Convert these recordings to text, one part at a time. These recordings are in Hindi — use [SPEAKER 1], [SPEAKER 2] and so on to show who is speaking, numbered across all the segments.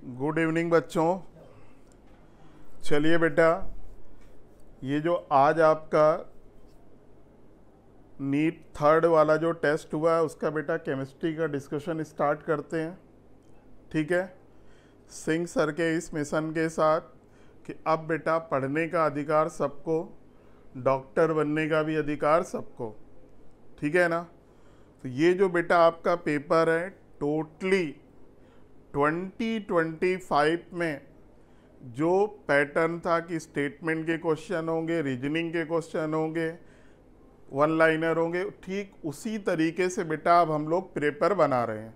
[SPEAKER 1] गुड इवनिंग बच्चों। चलिए बेटा, ये जो आज आपका नीट थर्ड वाला जो टेस्ट हुआ है उसका बेटा केमिस्ट्री का डिस्कशन स्टार्ट करते हैं। ठीक है, सिंह सर के इस मिशन के साथ कि अब बेटा पढ़ने का अधिकार सबको, डॉक्टर बनने का भी अधिकार सबको। ठीक है ना। तो ये जो बेटा आपका पेपर है टोटली 2025 में जो पैटर्न था कि स्टेटमेंट के क्वेश्चन होंगे, रीजनिंग के क्वेश्चन होंगे, वन लाइनर होंगे, ठीक उसी तरीके से बेटा अब हम लोग पेपर बना रहे हैं।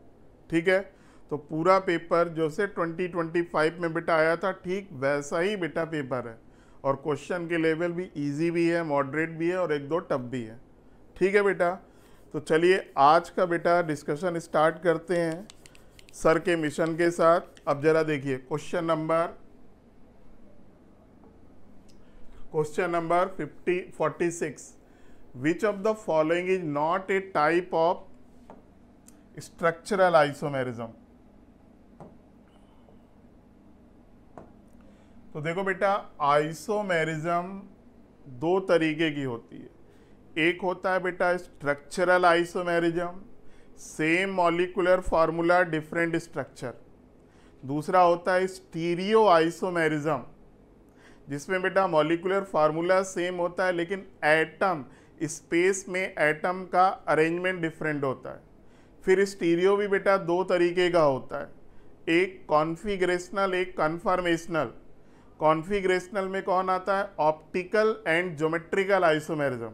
[SPEAKER 1] ठीक है, तो पूरा पेपर जो से 2025 में बेटा आया था ठीक वैसा ही बेटा पेपर है, और क्वेश्चन के लेवल भी इजी भी है, मॉडरेट भी है और एक दो टफ भी है। ठीक है बेटा, तो चलिए आज का बेटा डिस्कशन स्टार्ट करते हैं सर के मिशन के साथ। अब जरा देखिए question number 46, which of the following is not a type of structural isomerism. तो देखो बेटा, आइसोमेरिज्म दो तरीके की होती है। एक होता है बेटा structural isomerism, same molecular formula different structure. दूसरा होता है स्टीरियो आइसोमेरिज्म, जिसमें बेटा मॉलिक्यूलर फार्मूला सेम होता है लेकिन एटम स्पेस में एटम का अरेंजमेंट डिफरेंट होता है। फिर स्टीरियो भी बेटा दो तरीके का होता है, एक कॉन्फिगरेशनल, एक कन्फर्मेशनल। कॉन्फिगरेशनल में कौन आता है? Optical and geometrical isomerism.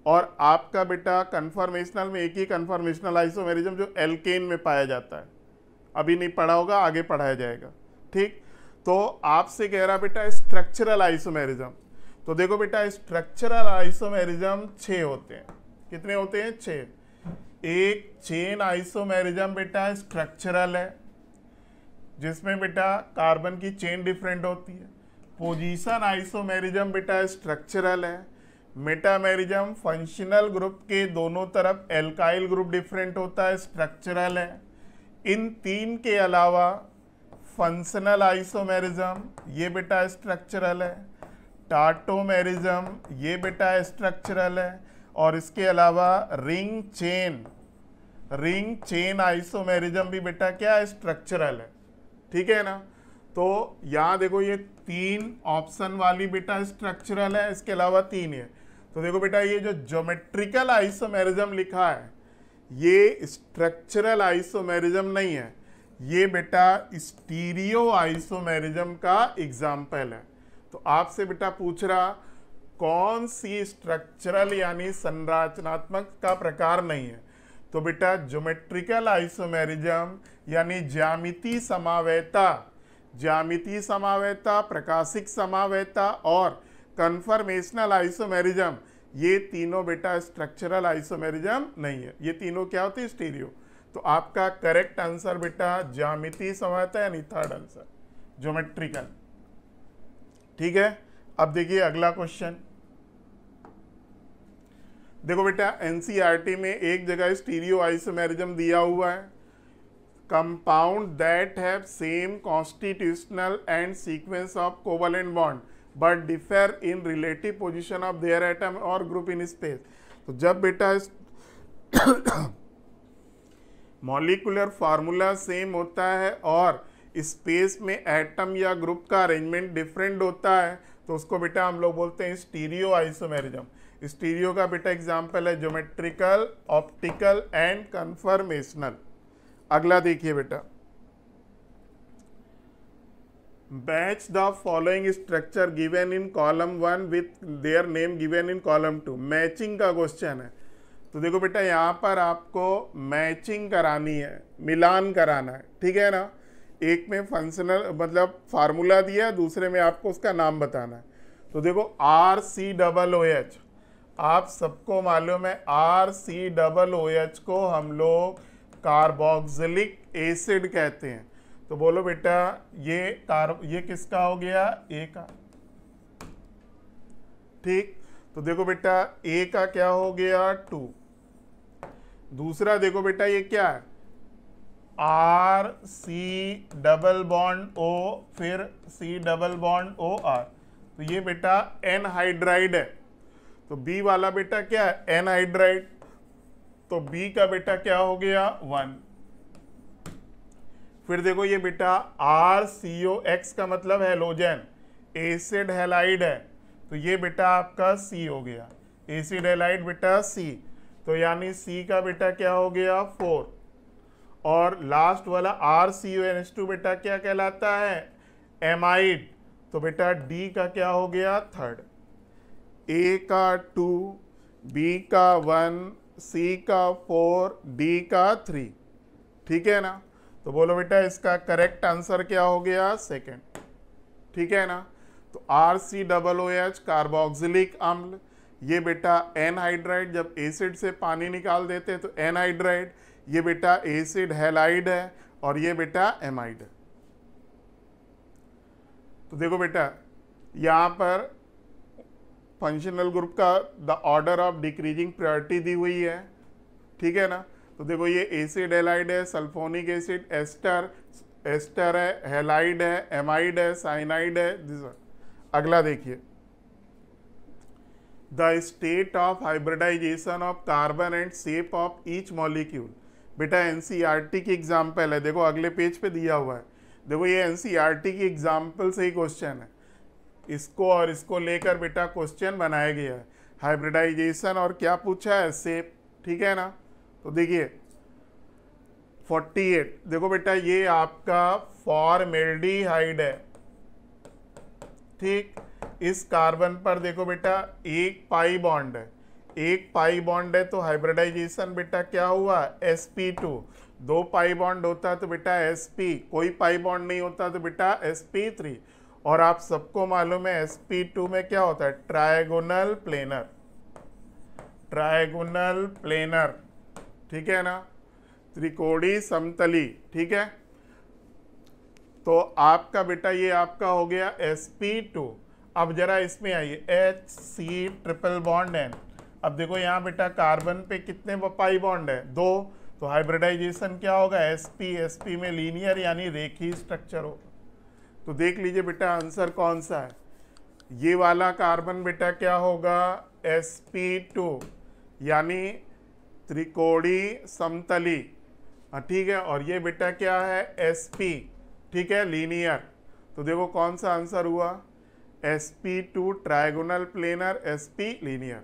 [SPEAKER 1] और आपका बेटा कन्फर्मेशनल में एक ही कन्फर्मेशनल आइसोमेरिज्म जो एल्केन में पाया जाता है, अभी नहीं पढ़ा होगा, आगे पढ़ाया जाएगा। ठीक, तो आपसे कह रहा बेटा स्ट्रक्चरल आइसोमेरिज्म। तो देखो बेटा, स्ट्रक्चरल आइसोमेरिज्म 6 होते हैं। कितने होते हैं? 6। एक चेन आइसोमेरिज्म बेटा स्ट्रक्चरल है, जिसमें बेटा कार्बन की चेन डिफरेंट होती है। पोजीशन आइसोमेरिज्म बेटा स्ट्रक्चरल है। मेटामेरिज्म फंक्शनल ग्रुप के दोनों तरफ एल्काइल ग्रुप डिफरेंट होता है, स्ट्रक्चरल है। इन तीन के अलावा फंक्शनल आइसोमेरिज्म ये बेटा स्ट्रक्चरल है। टाटोमेरिज्म ये बेटा स्ट्रक्चरल है। और इसके अलावा रिंग चेन आइसोमेरिज्म भी बेटा क्या स्ट्रक्चरल है। ठीक है ना। तो यहाँ देखो, ये 3 ऑप्शन वाली बेटा स्ट्रक्चरल है, इसके अलावा 3 है। तो देखो बेटा, ये जो ज्योमेट्रिकल आइसोमेरिज्म लिखा है ये स्ट्रक्चरल आइसोमेरिज्म नहीं है, ये बेटा स्टीरियो आइसोमेरिज्म का एग्जाम्पल है। तो आपसे बेटा पूछ रहा कौन सी स्ट्रक्चरल यानी संरचनात्मक का प्रकार नहीं है। तो बेटा ज्योमेट्रिकल आइसोमेरिज्म यानी ज्यामितीय समावेता, प्रकाशिक समावेता और कन्फर्मेशनल आइसोमेरिज्म, ये तीनों बेटा स्ट्रक्चरल आइसोमेरिज्म नहीं है। ये तीनों क्या होती है? स्टीरियो। तो आपका करेक्ट आंसर बेटा ज्यामितीय समावेता यानी थर्ड आंसर ज्योमेट्रिकल। ठीक है, अब देखिए अगला क्वेश्चन। देखो बेटा, एनसीईआरटी में एक जगह स्टीरियो आइसोमेरिज्म दिया हुआ है, compound that have same constitutional and sequence of covalent bond but differ in relative position of their atom और ग्रुप इन स्पेस। तो जब बेटा मॉलिक्यूलर फार्मूला सेम होता है और स्पेस में एटम या ग्रुप का अरेंजमेंट डिफरेंट होता है, तो उसको बेटा हम लोग बोलते हैं स्टीरियो आइसोमेरिज्म। स्टीरियो का बेटा एग्जाम्पल है ज्योमेट्रिकल, ऑप्टिकल एंड कन्फर्मेशनल। अगला देखिए बेटा, match the following structure given in column 1 with their name given in column 2। Matching का क्वेश्चन है। तो देखो बेटा, यहाँ पर आपको मैचिंग करानी है, मिलान कराना है। ठीक है ना। एक में फंक्शनल मतलब फार्मूला दिया है, दूसरे में आपको उसका नाम बताना है। तो देखो RCOOH, आप सबको मालूम है RCOOH को हम लोग कार्बोक्सिलिक एसिड कहते हैं। तो बोलो बेटा, ये किसका हो गया? ए का। ठीक, तो देखो बेटा ए का क्या हो गया? 2। दूसरा देखो बेटा, ये क्या है? R C double bond O, फिर C double bond O R, तो ये बेटा एनहाइड्राइड है। तो बी वाला बेटा क्या है, एनहाइड्राइड, तो बी का बेटा क्या हो गया 1। फिर देखो ये बेटा आर सी ओ एक्स का मतलब हैलोजन, एसिड हैलाइड है, तो ये बेटा आपका सी हो गया, एसिड हैलाइड बेटा सी, तो यानी सी का बेटा क्या हो गया 4। और लास्ट वाला R C O N H two बेटा क्या कहलाता है, एमाइड, तो बेटा डी का क्या हो गया 3rd। ए का 2, बी का 1, सी का 4, डी का 3, ठीक है ना। तो बोलो बेटा इसका करेक्ट आंसर क्या हो गया 2nd, ठीक है ना। तो R C double O H carboxylic अम्ल, ये बेटा एनहाइड्राइड, जब एसिड से पानी निकाल देते हैं तो एनहाइड्राइड, ये बेटा एसिड हैलाइड है, और ये बेटा एमाइड है। तो देखो बेटा यहाँ पर फंक्शनल ग्रुप का the order of decreasing priority दी हुई है, ठीक है ना। तो देखो ये एसिड हैलाइड है, सल्फोनिक एसिड, एस्टर है, हैलाइड है, एमाइड है, साइनाइड है। अगला देखिए, the state of hybridisation of carbon and shape of each molecule, बेटा एनसीईआरटी की एग्जाम्पल है, देखो अगले पेज पे दिया हुआ है। देखो ये एनसीईआरटी की एग्जाम्पल से ही क्वेश्चन है, इसको और इसको लेकर बेटा क्वेश्चन बनाया गया है। हाइब्रिडाइजेशन और क्या पूछा है, शेप, ठीक है ना। तो देखिए 48, देखो बेटा ये आपका फॉर्मेल्डिहाइड है, ठीक। इस कार्बन पर देखो बेटा एक पाई बॉन्ड है, एक पाई बॉन्ड है, तो हाइब्रिडाइजेशन बेटा क्या हुआ sp2। 2 पाई बॉन्ड होता है तो बेटा sp, कोई पाई बॉन्ड नहीं होता तो बेटा sp3। और आप सबको मालूम है sp2 में क्या होता है, ट्रायगोनल प्लेनर, ट्रायगोनल प्लेनर, ठीक है ना, त्रिकोणीय समतली, ठीक है। तो आपका बेटा ये आपका हो गया sp2। अब जरा इसमें आइए HC ट्रिपल बॉन्ड N। अब देखो यहाँ बेटा कार्बन पे कितने पाई बॉन्ड है, 2, तो हाइब्रिडाइजेशन क्या होगा sp, sp में लीनियर यानी रेखीय स्ट्रक्चर हो। तो देख लीजिए बेटा आंसर कौन सा है, ये वाला कार्बन बेटा क्या होगा sp2 यानी त्रिकोणीय समतली, ठीक है। और ये बेटा क्या है sp, ठीक है, लीनियर। तो देखो कौन सा आंसर हुआ, sp2 trigonal planar, sp linear.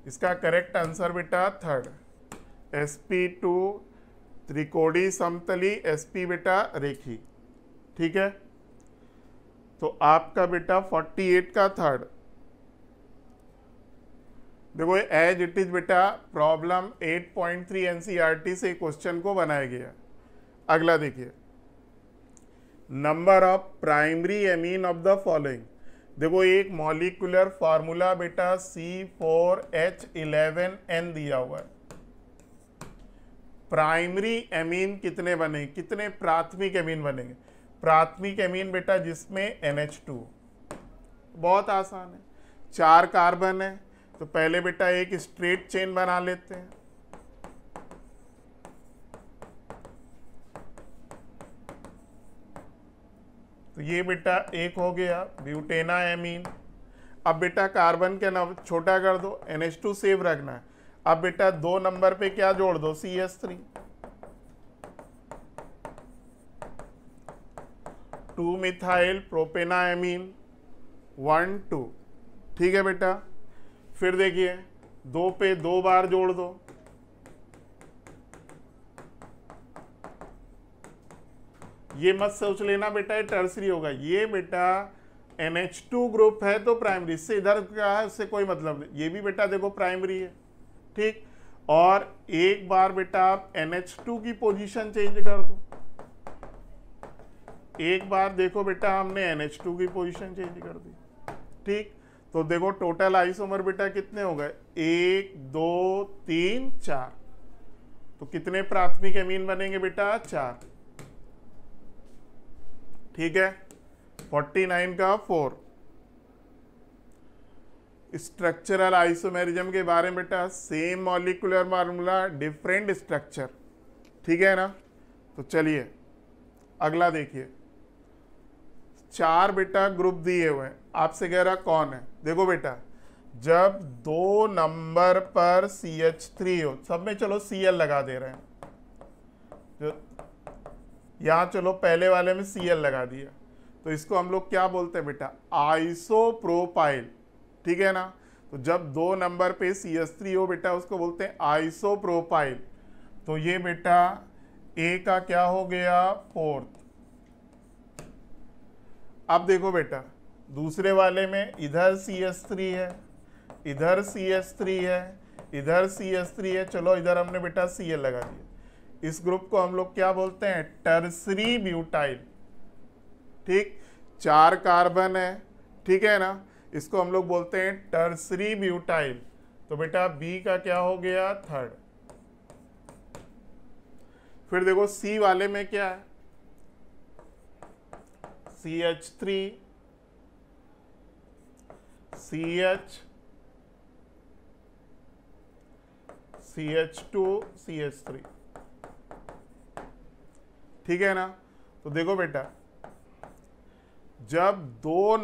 [SPEAKER 1] इसका करेक्ट आंसर बेटा 3rd, sp2 त्रिकोणीय समतली, sp बेटा रेखी, ठीक है। तो आपका बेटा 48 का 3rd। देखो एज इट इज बेटा प्रॉब्लम 8.3 एनसीईआरटी से क्वेश्चन को बनाया गया। अगला देखिए, number of primary amine of the following. देखो एक मॉलिक्यूलर फार्मूला बेटा C4H11N दिया हुआ है। प्राइमरी एमीन कितने बने, कितने प्राथमिक एमीन बनेंगे, प्राथमिक एमीन बेटा जिसमें NH2, बहुत आसान है, 4 कार्बन है, तो पहले बेटा एक स्ट्रेट चेन बना लेते हैं। तो ये बेटा एक हो गया ब्यूटेना एमीन। अब बेटा कार्बन के नाम छोटा कर दो, NH2 सेव रखना है। अब बेटा 2 नंबर पे क्या जोड़ दो, CH3, 2 मिथाइल प्रोपेनाएमीन 1 2, ठीक है बेटा। फिर देखिए 2 पे 2 बार जोड़ दो, ये मत सोच लेना बेटा ये टर्सरी होगा, ये बेटा NH2 ग्रुप है तो प्राइमरी, इससे इधर क्या है उससे कोई मतलब नहीं, ये भी बेटा देखो प्राइमरी है, ठीक। और एक बार बेटा आप NH2 की पोजीशन चेंज कर दो, एक बार देखो बेटा हमने NH2 की पोजीशन चेंज कर दी, ठीक। तो देखो टोटल आइसोमर बेटा कितने हो गए, 1 2 3 4। तो कितने प्राथमिक एमीन बनेंगे बेटा, 4, ठीक है। 49 का 4। स्ट्रक्चरल आइसोमेरिज्म के बारे में बेटा same molecular formula different structure, ठीक है ना। तो चलिए अगला देखिए, 4 बेटा ग्रुप दिए हुए हैं, आपसे कह रहा कौन है। देखो बेटा, जब 2 नंबर पर CH3 हो, सब में चलो Cl लगा दे रहे हैं, जो यहां चलो पहले वाले में Cl लगा दिया, तो इसको हम लोग क्या बोलते हैं बेटा, आइसोप्रोपाइल, ठीक है ना। तो जब 2 नंबर पे CH3 हो बेटा, उसको बोलते हैं आइसोप्रोपाइल। तो ये बेटा A का क्या हो गया, 4th। अब देखो बेटा, दूसरे वाले में इधर CH3 है, इधर CH3 है, इधर CH3 है, चलो इधर हमने बेटा Cl लगा दिया। इस ग्रुप को हम लोग क्या बोलते हैं, टर्सरी ब्यूटाइल। ठीक, 4 कार्बन है, ठीक है ना, इसको हम लोग बोलते हैं टर्सरी ब्यूटाइल। तो बेटा B का क्या हो गया, 3rd। फिर देखो C वाले में क्या है, CH3 CH CH2 CH3, ठीक है ना। तो देखो बेटा, जब 2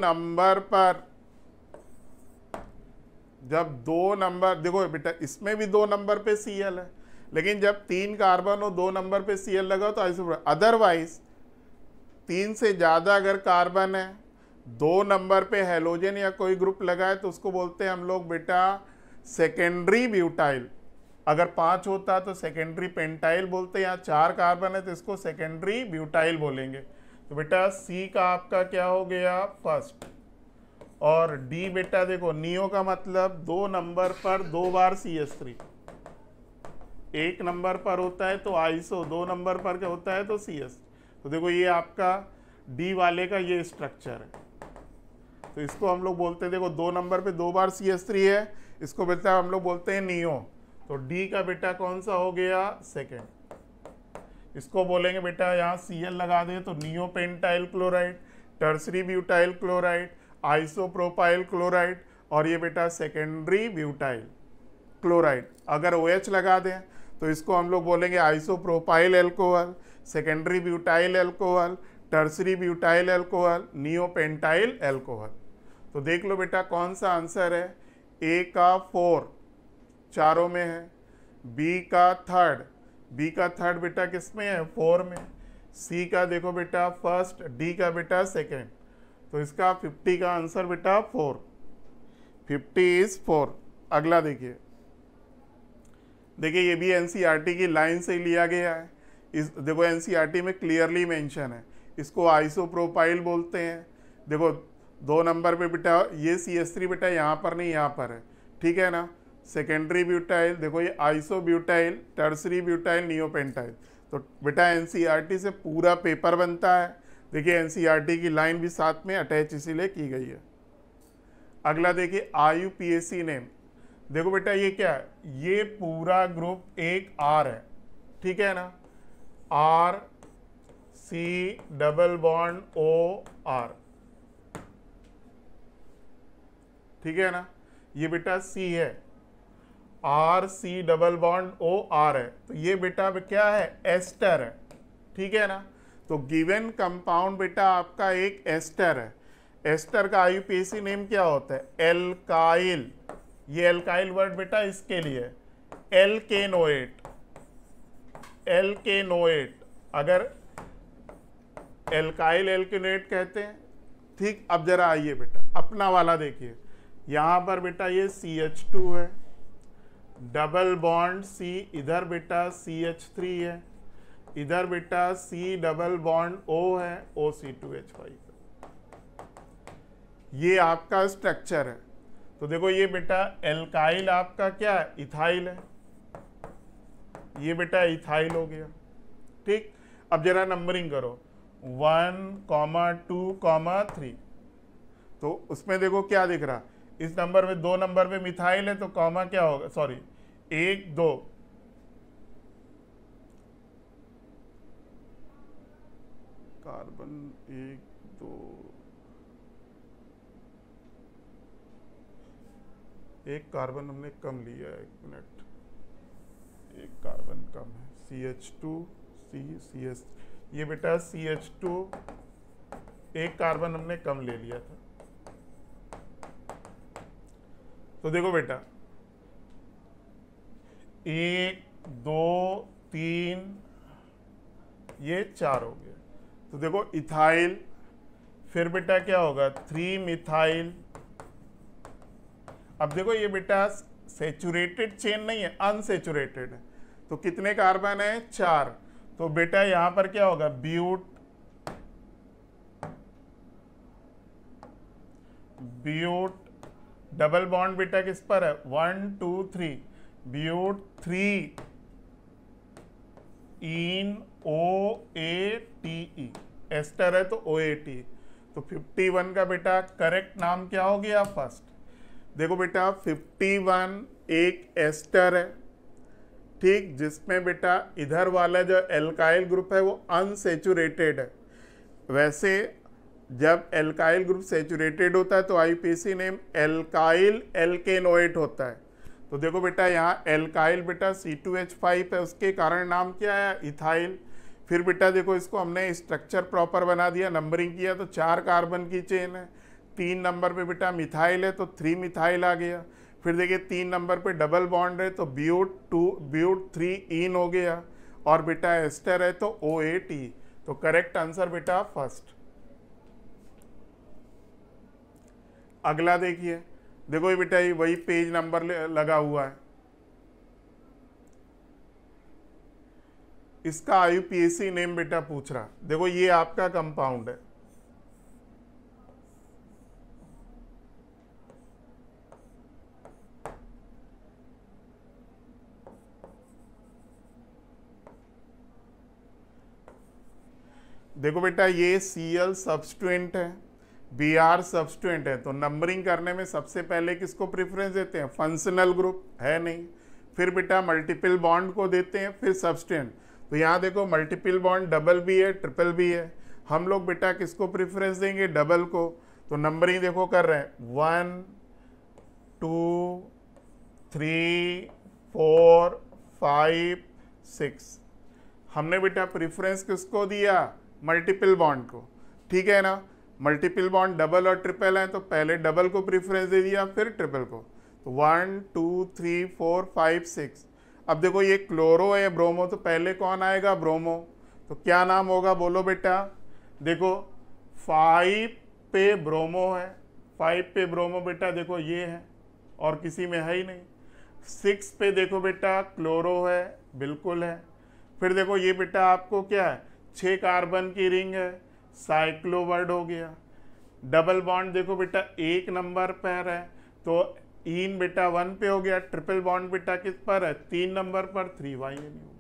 [SPEAKER 1] नंबर देखो बेटा, इसमें भी 2 नंबर पे Cl है, लेकिन जब 3 कार्बन हो 2 नंबर पे Cl लगा तो आइसोप्रोपाइल। अदरवाइज 3 से ज्यादा अगर कार्बन है, 2 नंबर पे हेलोजन या कोई ग्रुप लगा है, तो उसको बोलते हैं हम लोग बेटा सेकेंडरी ब्यूटाइल। अगर 5 होता तो सेकेंडरी पेंटाइल बोलते हैं, यहाँ 4 कार्बन है तो इसको सेकेंडरी ब्यूटाइल बोलेंगे। तो बेटा C का आपका क्या हो गया, 1st। और D बेटा देखो, नियो का मतलब 2 नंबर पर 2 बार CH3, 1 नंबर पर होता है तो आइसो, 2 नंबर पर क्या होता है तो CS। तो देखो ये आपका D वाले का ये स्ट्रक्चर है, तो इसको हम लोग बोलते हैं, देखो 2 नंबर पे 2 बार CH3 है, इसको बेटा हम लोग बोलते हैं नियो। तो D का बेटा कौन सा हो गया, 2nd। इसको बोलेंगे बेटा, यहाँ Cl लगा दे तो neo pentyl chloride, tertiary butyl chloride, isopropyl chloride, और ये बेटा सेकेंडरी ब्यूटाइल क्लोराइड। अगर OH लगा दें तो इसको हम लोग बोलेंगे isopropyl alcohol, secondary butyl alcohol, tertiary butyl alcohol, neo pentyl alcohol. तो देख लो बेटा कौन सा आंसर है, A का 4 चारों में है, B का 3rd, B का 3rd बेटा किस में है, 4 में, C का देखो बेटा 1st, D का बेटा 2nd। तो इसका 50 का आंसर बेटा 4, 50 इज 4। अगला देखिए, ये भी NCERT की लाइन से लिया गया है। इस देखो NCERT में क्लियरली मेंशन है, इसको आइसोप्रोपाइल बोलते हैं। देखो 2 नंबर पे बेटा ये CH3 बेटा यहाँ पर नहीं, यहाँ पर है, ठीक है ना। सेकेंडरी ब्यूटाइल, देखो ये आइसोब्यूटाइल, टर्सरी ब्यूटाइल, नियोपेंटाइल। तो बेटा NCERT से पूरा पेपर बनता है। देखिए NCERT की लाइन भी साथ में अटैच इसीलिए की गई है। अगला देखिए IUPAC नेम। देखो बेटा ये क्या है, ये पूरा ग्रुप एक R है, ठीक है ना, R C double bond O R, ठीक है ना। ये बेटा C है, R C double bond O R है, तो ये बेटा क्या है, एस्टर है, ठीक है ना। तो गिवन कंपाउंड बेटा आपका एक एस्टर है। एस्टर का IUPAC नेम क्या होता है, एल्काइल। ये एल्काइल वर्ड बेटा इसके लिए एल्केनोएट, एल्केनोएट, अगर एल्काइल एल्केनोएट कहते हैं, ठीक। अब जरा आइए बेटा अपना वाला देखिए, यहां पर बेटा ये CH2 है, डबल बॉन्ड C, इधर बेटा CH3 है, इधर बेटा C डबल बॉन्ड O है, OC2H5। ये आपका स्ट्रक्चर है। तो देखो ये बेटा एल्काइल आपका क्या है, इथाइल है, ये बेटा इथाइल हो गया, ठीक। अब जरा नंबरिंग करो 1, 2, 3। तो उसमें देखो क्या दिख रहा, इस नंबर में 2 नंबर पे मिथाइल है तो कॉमा क्या होगा, सॉरी 1, 2, कार्बन 1, 2, एक कार्बन हमने कम लिया है, 1 मिनट, एक कार्बन कम है, CH2 CH, ये बेटा CH2, एक कार्बन हमने कम ले लिया था। तो देखो बेटा 1 2 3 ये 4 हो गया। तो देखो इथाइल, फिर बेटा क्या होगा 3 मिथाइल। अब देखो ये बेटा सेचुरेटेड चेन नहीं है, अनसेचुरेटेड है। तो कितने कार्बन है 4। तो बेटा यहां पर क्या होगा ब्यूट, डबल बॉन्ड बेटा किस पर है 1 2 3, ब्यूट 3 इन OATE, एस्टर है तो OATE। तो 51 का बेटा करेक्ट नाम क्या हो गया फर्स्ट। देखो बेटा 51 एक एस्टर है, ठीक, जिसमें बेटा इधर वाला जो एल्काइल ग्रुप है वो अनसेचुरेटेड है। वैसे जब एल्काइल ग्रुप सेचुरेटेड होता है तो आईपीसी नेम एल्काइल एल्केनोएट होता है। तो देखो बेटा यहाँ एल्काइल बेटा C2H5 है, उसके कारण नाम क्या है इथाइल। फिर बेटा देखो इसको हमने स्ट्रक्चर प्रॉपर बना दिया, नंबरिंग किया तो 4 कार्बन की चेन है। 3 नंबर पे बेटा मिथाइल है तो 3 मिथाइल आ गया। फिर देखिए 3 नंबर पे डबल बॉन्ड है तो ब्यूट 3 इन हो गया, और बेटा एस्टर है तो OAT। तो करेक्ट आंसर बेटा फर्स्ट। अगला देखिए, देखो ये बेटा ये वही पेज नंबर लगा हुआ है, इसका IUPAC नेम बेटा पूछ रहा। देखो ये आपका कंपाउंड है, देखो बेटा ये Cl सब्स्टिट्यूएंट है, Br सब्स्टिट्यूएंट है। तो नंबरिंग करने में सबसे पहले किसको प्रेफरेंस देते हैं, फंक्शनल ग्रुप है नहीं, फिर बेटा मल्टीपल बॉन्ड को देते हैं, फिर सब्स्टिट्यूएंट। तो यहाँ देखो मल्टीपल बॉन्ड डबल भी है, ट्रिपल भी है, हम लोग बेटा किसको प्रेफरेंस देंगे, डबल को। तो नंबरिंग देखो कर रहे हैं 1 2 3 4 5 6। हमने बेटा प्रेफरेंस किसको दिया, मल्टीपल बॉन्ड को, ठीक है ना। मल्टीपल बॉन्ड डबल और ट्रिपल है तो पहले डबल को प्रेफरेंस दे दिया, फिर ट्रिपल को। तो 1 2 3 4 5 6। अब देखो ये क्लोरो है ब्रोमो, तो पहले कौन आएगा, ब्रोमो। तो क्या नाम होगा बोलो बेटा। देखो 5 पे ब्रोमो है, 5 पे ब्रोमो बेटा देखो ये है, और किसी में है ही नहीं। 6 पे देखो बेटा क्लोरो है, बिल्कुल है। फिर देखो ये बेटा आपको क्या है 6 कार्बन की रिंग है, साइक्लोवर्ड हो गया। डबल बॉन्ड देखो बेटा 1 नंबर पर है तो इन बेटा 1 पे हो गया। ट्रिपल बॉन्ड बेटा किस पर है, 3 नंबर पर, 3 YN हो गया।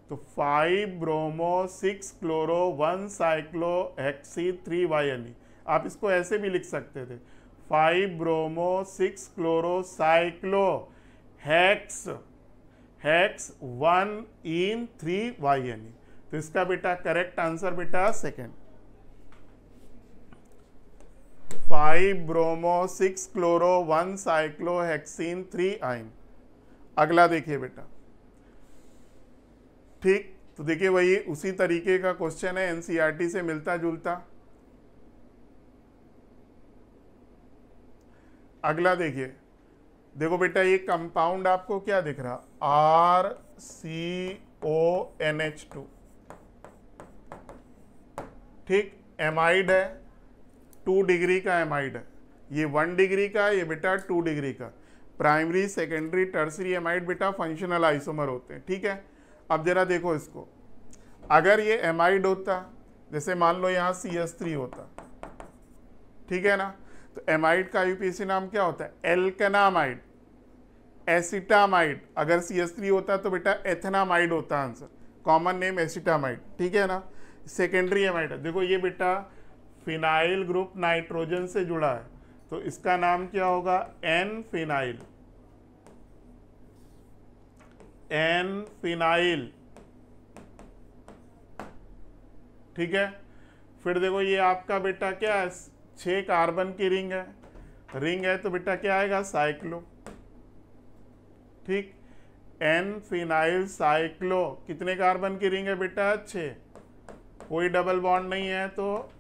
[SPEAKER 1] तो 5 ब्रोमो 6 क्लोरो 1 साइक्लो हेक्सी 3 YN। आप इसको ऐसे भी लिख सकते थे 5 ब्रोमो 6 क्लोरो साइक्लो हेक्स 1 इन 3 YN। तो इसका बेटा करेक्ट आंसर बेटा second, 5 bromo 6 chloro 1 cyclo hexene 3 आइन। अगला देखिए बेटा, ठीक। तो देखिए वही उसी तरीके का क्वेश्चन है, एनसीईआरटी से मिलता जुलता। अगला देखिए, देखो बेटा ये कंपाउंड आपको क्या दिख रहा, RCONH2, ठीक, एमाइड है, 2 डिग्री का एमाइड है। ये 1 डिग्री का, ये बेटा 2 डिग्री का। प्राइमरी सेकेंडरी टर्सरी एमाइड बेटा फंक्शनल आइसोमर होते हैं, ठीक है। अब जरा देखो इसको, अगर ये एमाइड होता, जैसे मान लो यहाँ CH3 होता, ठीक है ना, तो एमाइड का IUPAC नाम क्या होता है, एल्केनामाइड, एसिटामाइड। अगर CH3 होता तो बेटा एथेनामाइड होता आंसर, कॉमन नेम एसिटामाइड, ठीक है ना। सेकेंडरी एमाइड है, देखो ये बेटा फिनाइल ग्रुप नाइट्रोजन से जुड़ा है तो इसका नाम क्या होगा, एन फिनाइल, ठीक है। फिर देखो ये आपका बेटा क्या है 6 कार्बन की रिंग है तो बेटा क्या आएगा, साइक्लो, ठीक। एन फिनाइल साइक्लो, कितने कार्बन की रिंग है बेटा? 6, कोई डबल बॉन्ड नहीं है तो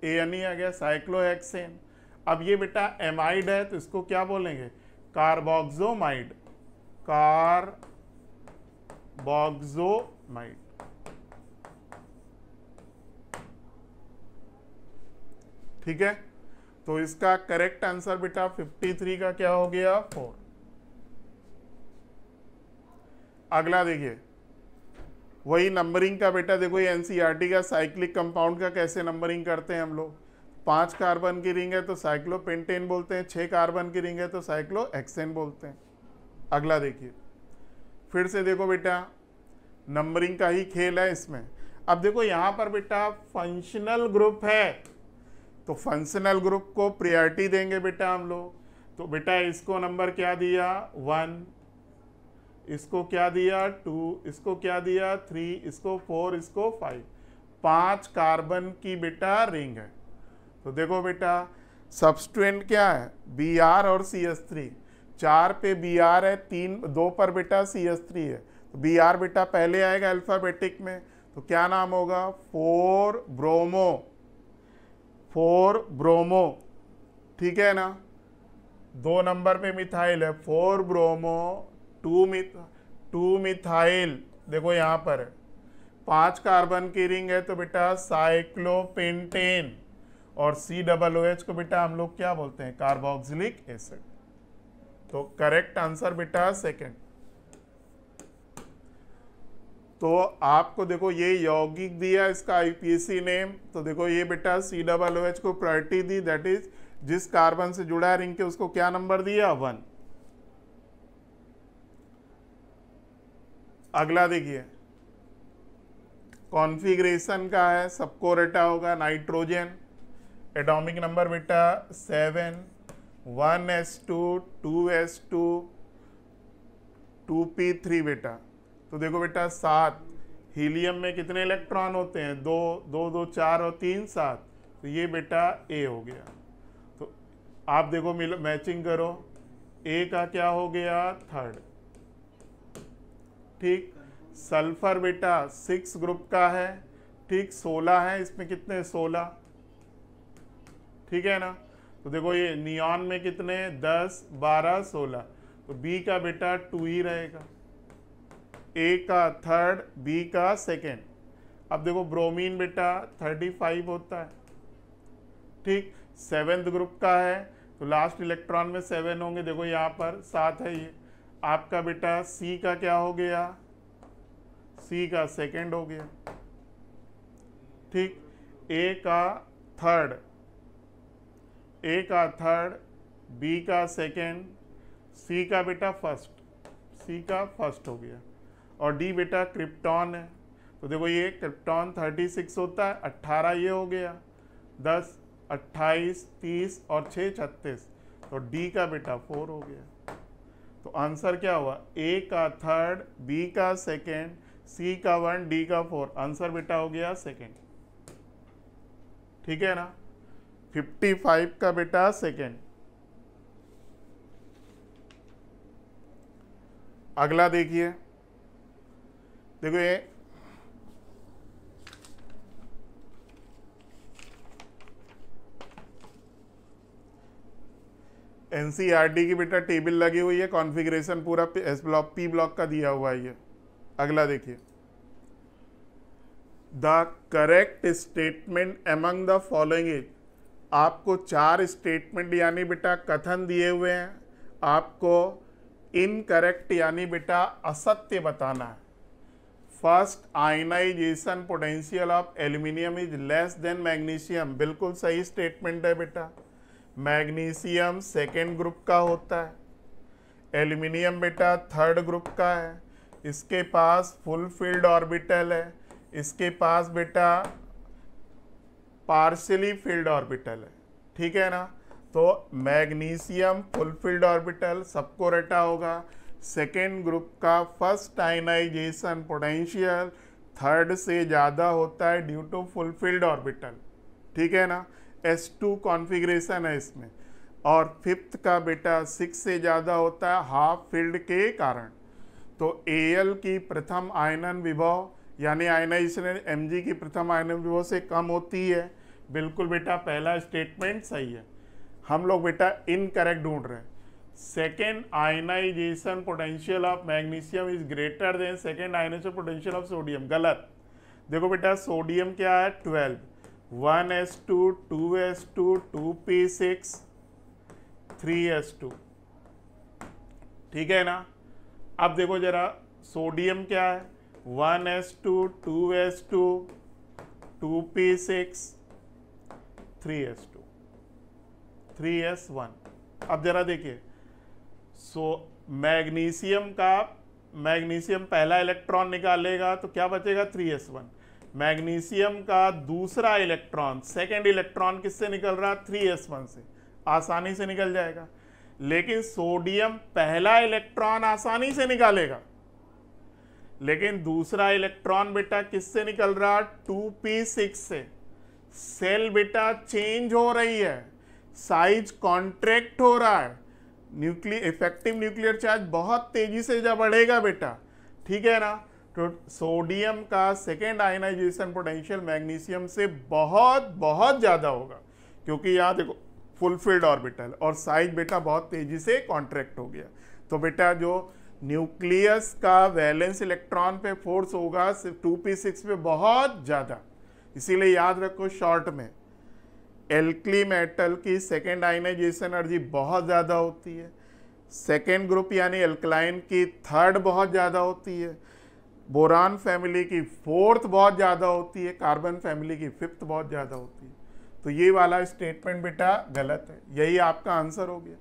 [SPEAKER 1] एन ही आ गया, साइक्लोहेक्सेन। अब ये बेटा एमाइड है तो इसको क्या बोलेंगे? कार्बोक्सोमाइड, कार्बोक्सोमाइड। ठीक है, तो इसका करेक्ट आंसर बेटा 53 का क्या हो गया? 4। अगला देखिए, वही नंबरिंग का बेटा, देखो ये एनसीईआरटी का साइक्लिक कंपाउंड का कैसे नंबरिंग करते हैं हम लोग। 5 कार्बन की रिंग है तो साइक्लोपेंटेन बोलते हैं, 6 कार्बन की रिंग है तो साइक्लोहेक्सेन बोलते हैं। अगला देखिए, फिर से देखो बेटा नंबरिंग का ही खेल है इसमें। अब देखो यहाँ पर बेटा फंक्शनल ग्रुप है तो फंक्शनल ग्रुप को प्रायोरिटी देंगे बेटा हम लोग। तो बेटा इसको नंबर क्या दिया? 1, इसको क्या दिया? 2, इसको क्या दिया? 3, इसको 4, इसको 5। 5 कार्बन की बेटा रिंग है। तो देखो बेटा सब्स्टिट्यूएंट क्या है? Br और CH3। 4 पे Br है, 2 पर बेटा CH3 है, तो Br बेटा पहले आएगा अल्फाबेटिक में, तो क्या नाम होगा? 4 ब्रोमो। ठीक है ना? 2 नंबर पे मिथाइल है, 4 ब्रोमो 2 मिथाइल। देखो यहाँ पर 5 कार्बन की रिंग है तो बेटा साइक्लोपेंटेन, और COOH को बेटा हम लोग क्या बोलते हैं? Carboxylic acid. तो करेक्ट आंसर बेटा 2nd। तो आपको देखो ये यौगिक दिया, इसका आईपीएसी नेम, तो देखो ये बेटा COOH को प्रायोरिटी दी, दैट इज जिस कार्बन से जुड़ा है रिंग के उसको क्या नंबर दिया? 1। अगला देखिए, कॉन्फ़िगरेशन का है, सबको रटा होगा। नाइट्रोजन एटॉमिक नंबर बेटा 7, 1s2 2s2 2p3 बेटा। तो देखो बेटा 7, हीलियम में कितने इलेक्ट्रॉन होते हैं? 2 2 2 4 और 3 7, तो ये बेटा ए हो गया। तो आप देखो मैचिंग करो, ए का क्या हो गया? 3rd। ठीक, सल्फर बेटा 6 ग्रुप का है, ठीक 16 है, इसमें कितने? 16। ठीक है ना? तो देखो ये नियॉन में कितने? 10 12 16, तो बी का बेटा 2 ही रहेगा, ए का 3rd, बी का 2nd। अब देखो ब्रोमीन बेटा 35 होता है, ठीक 7th ग्रुप का है, तो लास्ट इलेक्ट्रॉन में 7 होंगे। देखो यहाँ पर 7 है, ये आपका बेटा सी का क्या हो गया? सी का 2nd हो गया। ठीक, ए का 3rd, बी का 2nd, सी का बेटा 1st हो गया। और डी बेटा क्रिप्टॉन है, तो देखो ये क्रिप्टॉन 36 होता है, 18 ये हो गया, 10 28 30 और 6 36, तो डी का बेटा 4 हो गया। तो आंसर क्या हुआ? ए का 3rd, बी का 2nd, सी का 1, डी का 4। आंसर बेटा हो गया 2nd। ठीक है ना? 55 का बेटा 2nd। अगला देखिए, देखो ये एनसीईआरटी की बेटा टेबल लगी हुई है, कॉन्फ़िगरेशन पूरा एस ब्लॉक पी ब्लॉक का दिया हुआ है ये। अगला देखिए, the correct statement among the following is, आपको 4 स्टेटमेंट यानी बेटा कथन दिए हुए हैं, आपको इनकरेक्ट यानी बेटा असत्य बताना है। First, ionization potential of aluminium is less than magnesium, बिल्कुल सही स्टेटमेंट है बेटा। मैग्नीशियम 2nd ग्रुप का होता है, एल्यूमिनियम बेटा 3rd ग्रुप का है, इसके पास फुल फील्ड ऑर्बिटल है, इसके पास बेटा पार्शियली फील्ड ऑर्बिटल है। ठीक है ना? तो मैग्नीशियम फुल फील्ड ऑर्बिटल सबको रटा होगा। 2nd ग्रुप का फर्स्ट आयनाइजेशन पोटेंशियल 3rd से ज़्यादा होता है due to full filled orbital. ठीक है ना? S2 कॉन्फ़िगरेशन है इसमें। और 5th का बेटा 6 से ज़्यादा होता है हाफ फील्ड के कारण। तो Al की प्रथम आयनन विभव यानी आयनाइजेशन Mg की प्रथम आयनन विभव से कम होती है। बिल्कुल बेटा पहला स्टेटमेंट सही है। हम लोग बेटा इनकरेक्ट ढूंढ रहे हैं। Second ionization potential of magnesium is greater than second ionization potential of sodium, गलत। देखो बेटा सोडियम क्या है 12, 1s2 2s2 2p6 3s2, ठीक है ना। अब देखो जरा सोडियम क्या है 1s2 2s2 2p6 3s2 3s1। अब जरा देखिए मैग्नीशियम पहला इलेक्ट्रॉन निकालेगा तो क्या बचेगा 3s1। मैग्नीशियम का दूसरा इलेक्ट्रॉन सेकेंड इलेक्ट्रॉन किससे निकल रहा 3s1 से, आसानी से निकल जाएगा। लेकिन सोडियम पहला इलेक्ट्रॉन आसानी से निकालेगा, लेकिन दूसरा इलेक्ट्रॉन बेटा किससे निकल रहा 2p6 से। सेल बेटा चेंज हो रही है, साइज कॉन्ट्रैक्ट हो रहा है, इफेक्टिव न्यूक्लियर चार्ज बहुत तेजी से जब बढ़ेगा बेटा, ठीक है ना। तो सोडियम का सेकेंड आयनाइजेशन पोटेंशियल मैग्नीशियम से बहुत बहुत ज्यादा होगा, क्योंकि यहाँ देखो फुलफिल्ड ऑर्बिटल और साइज बेटा बहुत तेजी से कॉन्ट्रैक्ट हो गया। तो बेटा जो न्यूक्लियस का वैलेंस इलेक्ट्रॉन पे फोर्स होगा 2p6 पे बहुत ज्यादा, इसीलिए याद रखो शॉर्ट में एल्कली मेटल की सेकेंड आयनाइजेशन एनर्जी बहुत ज़्यादा होती है, सेकेंड ग्रुप यानी एल्कलाइन की थर्ड बहुत ज़्यादा होती है, बोरान फैमिली की फोर्थ बहुत ज़्यादा होती है, कार्बन फैमिली की फिफ्थ बहुत ज़्यादा होती है। तो ये वाला स्टेटमेंट बेटा गलत है, यही आपका आंसर हो गया।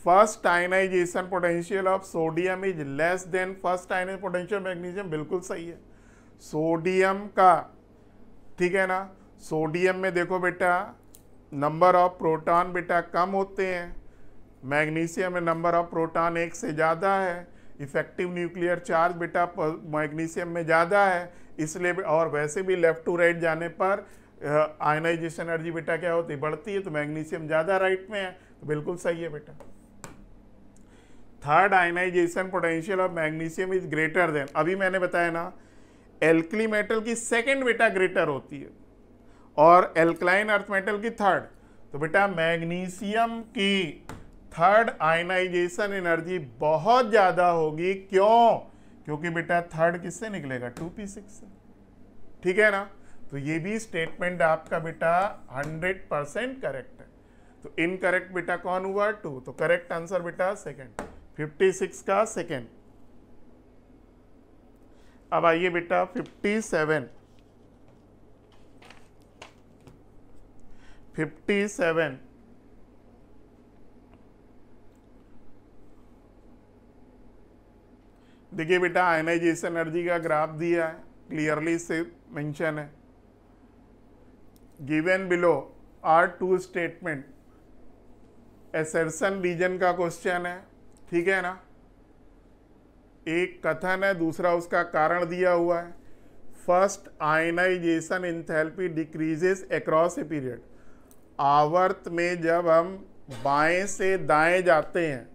[SPEAKER 1] First ionization potential of sodium is less than first ionization potential magnesium, बिल्कुल सही है। सोडियम का, ठीक है ना, सोडियम में देखो बेटा नंबर ऑफ प्रोटॉन बेटा कम होते हैं, मैग्नीशियम में नंबर ऑफ प्रोटॉन एक से ज़्यादा है, इफेक्टिव न्यूक्लियर चार्ज बेटा मैग्नीशियम में ज़्यादा है, इसलिए और वैसे भी लेफ्ट टू राइट जाने पर आयनाइजेशन एनर्जी बेटा क्या होती है बढ़ती है, तो मैग्नीशियम ज़्यादा राइट में है, तो बिल्कुल सही है बेटा। Third ionization potential of magnesium is greater than, अभी मैंने बताया ना एल्कली मेटल की सेकेंड बेटा ग्रेटर होती है और एल्कलाइन अर्थ मेटल की थर्ड। तो बेटा मैग्नीशियम की थर्ड आयनाइजेशन एनर्जी बहुत ज्यादा होगी, क्यों? क्योंकि बेटा थर्ड किससे निकलेगा 2p6 से, ठीक है ना। तो ये भी स्टेटमेंट आपका बेटा 100% करेक्ट है। तो इनकरेक्ट बेटा कौन हुआ 2, तो करेक्ट आंसर बेटा सेकेंड 56 का सेकेंड। अब आइए बेटा 57 देखिए बेटा आयनाइजेशन एनर्जी का ग्राफ दिया है, क्लियरली से मेंशन है। Given below are two statement, assertion reason का क्वेश्चन है, ठीक है ना। एक कथन है, दूसरा उसका कारण दिया हुआ है। First ionization enthalpy decreases across a period, आवर्त में जब हम बाएं से दाएं जाते हैं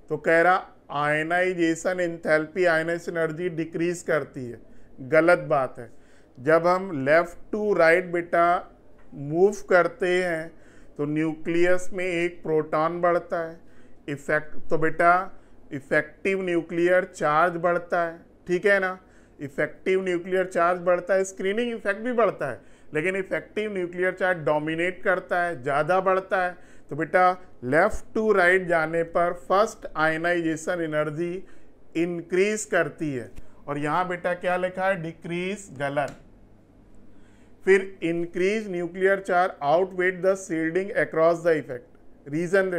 [SPEAKER 1] तो कह रहा ionization enthalpy ionization energy decrease करती है, गलत बात है। जब हम लेफ्ट टू राइट बेटा मूव करते हैं तो न्यूक्लियस में एक प्रोटॉन बढ़ता है, तो बेटा इफेक्टिव न्यूक्लियर चार्ज बढ़ता है, ठीक है ना। इफेक्टिव न्यूक्लियर चार्ज बढ़ता है, स्क्रीनिंग इफेक्ट भी बढ़ता है, लेकिन इफेक्टिव न्यूक्लियर चार्ज डोमिनेट करता है, ज़्यादा बढ़ता है। तो बेटा लेफ्ट टू राइट जाने पर फर्स्ट आयनाइजेशन एनर्जी इंक्रीज करती है, और यहाँ बेटा क्या लिखा है डिक्रीज, गलत। फिर increase nuclear charge outweigh the shielding across the effect. Reason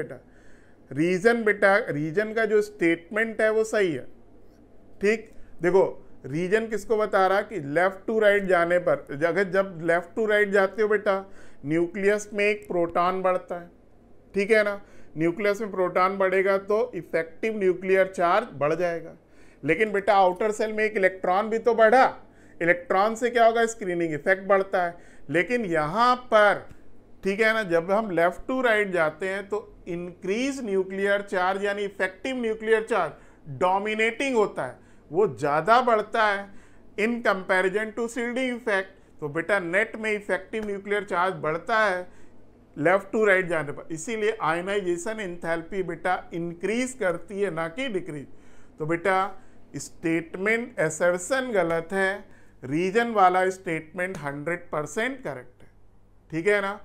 [SPEAKER 1] बेटा रीजन का जो स्टेटमेंट है वो सही है, ठीक। देखो रीजन किसको बता रहा कि लेफ्ट टू राइट जाने पर, जब लेफ्ट टू राइट जाते हो बेटा न्यूक्लियस में एक प्रोटॉन बढ़ता है, ठीक है ना। न्यूक्लियस में प्रोटॉन बढ़ेगा तो इफेक्टिव न्यूक्लियर चार्ज बढ़ जाएगा, लेकिन बेटा आउटर सेल में एक इलेक्ट्रॉन भी तो बढ़ा, इलेक्ट्रॉन से क्या होगा स्क्रीनिंग इफेक्ट बढ़ता है। लेकिन यहाँ पर, ठीक है ना, जब हम लेफ्ट टू राइट जाते हैं तो इंक्रीज न्यूक्लियर चार्ज यानी इफेक्टिव न्यूक्लियर चार्ज डोमिनेटिंग होता है, वो ज़्यादा बढ़ता है in comparison to shielding effect. तो बेटा नेट में इफेक्टिव न्यूक्लियर चार्ज बढ़ता है लेफ्ट टू राइट जाने पर, इसीलिए आयनाइजेशन एंथैल्पी बेटा इंक्रीज करती है ना कि डिक्रीज। तो बेटा स्टेटमेंट असर्शन गलत है, रीजन वाला स्टेटमेंट 100% करेक्ट है। ठीक है ना।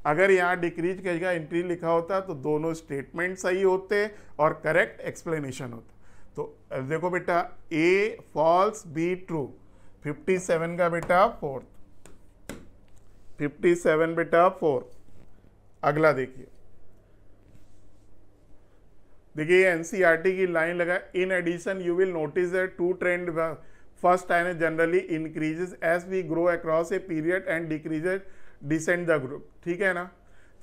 [SPEAKER 1] अगर यहाँ डिक्रीज की जगह इंक्रीज लिखा होता तो दोनों स्टेटमेंट सही होते और करेक्ट एक्सप्लेनेशन होता। तो देखो बेटा ए फॉल्स बी ट्रू, 57 का बेटा फोर्थ, 57 बेटा फोर्थ। अगला देखिए, देखिए एनसीईआरटी की लाइन लगा, in addition you will notice that two trend, first time generally increases as we grow across a period and decreases descend the group. ठीक है ना।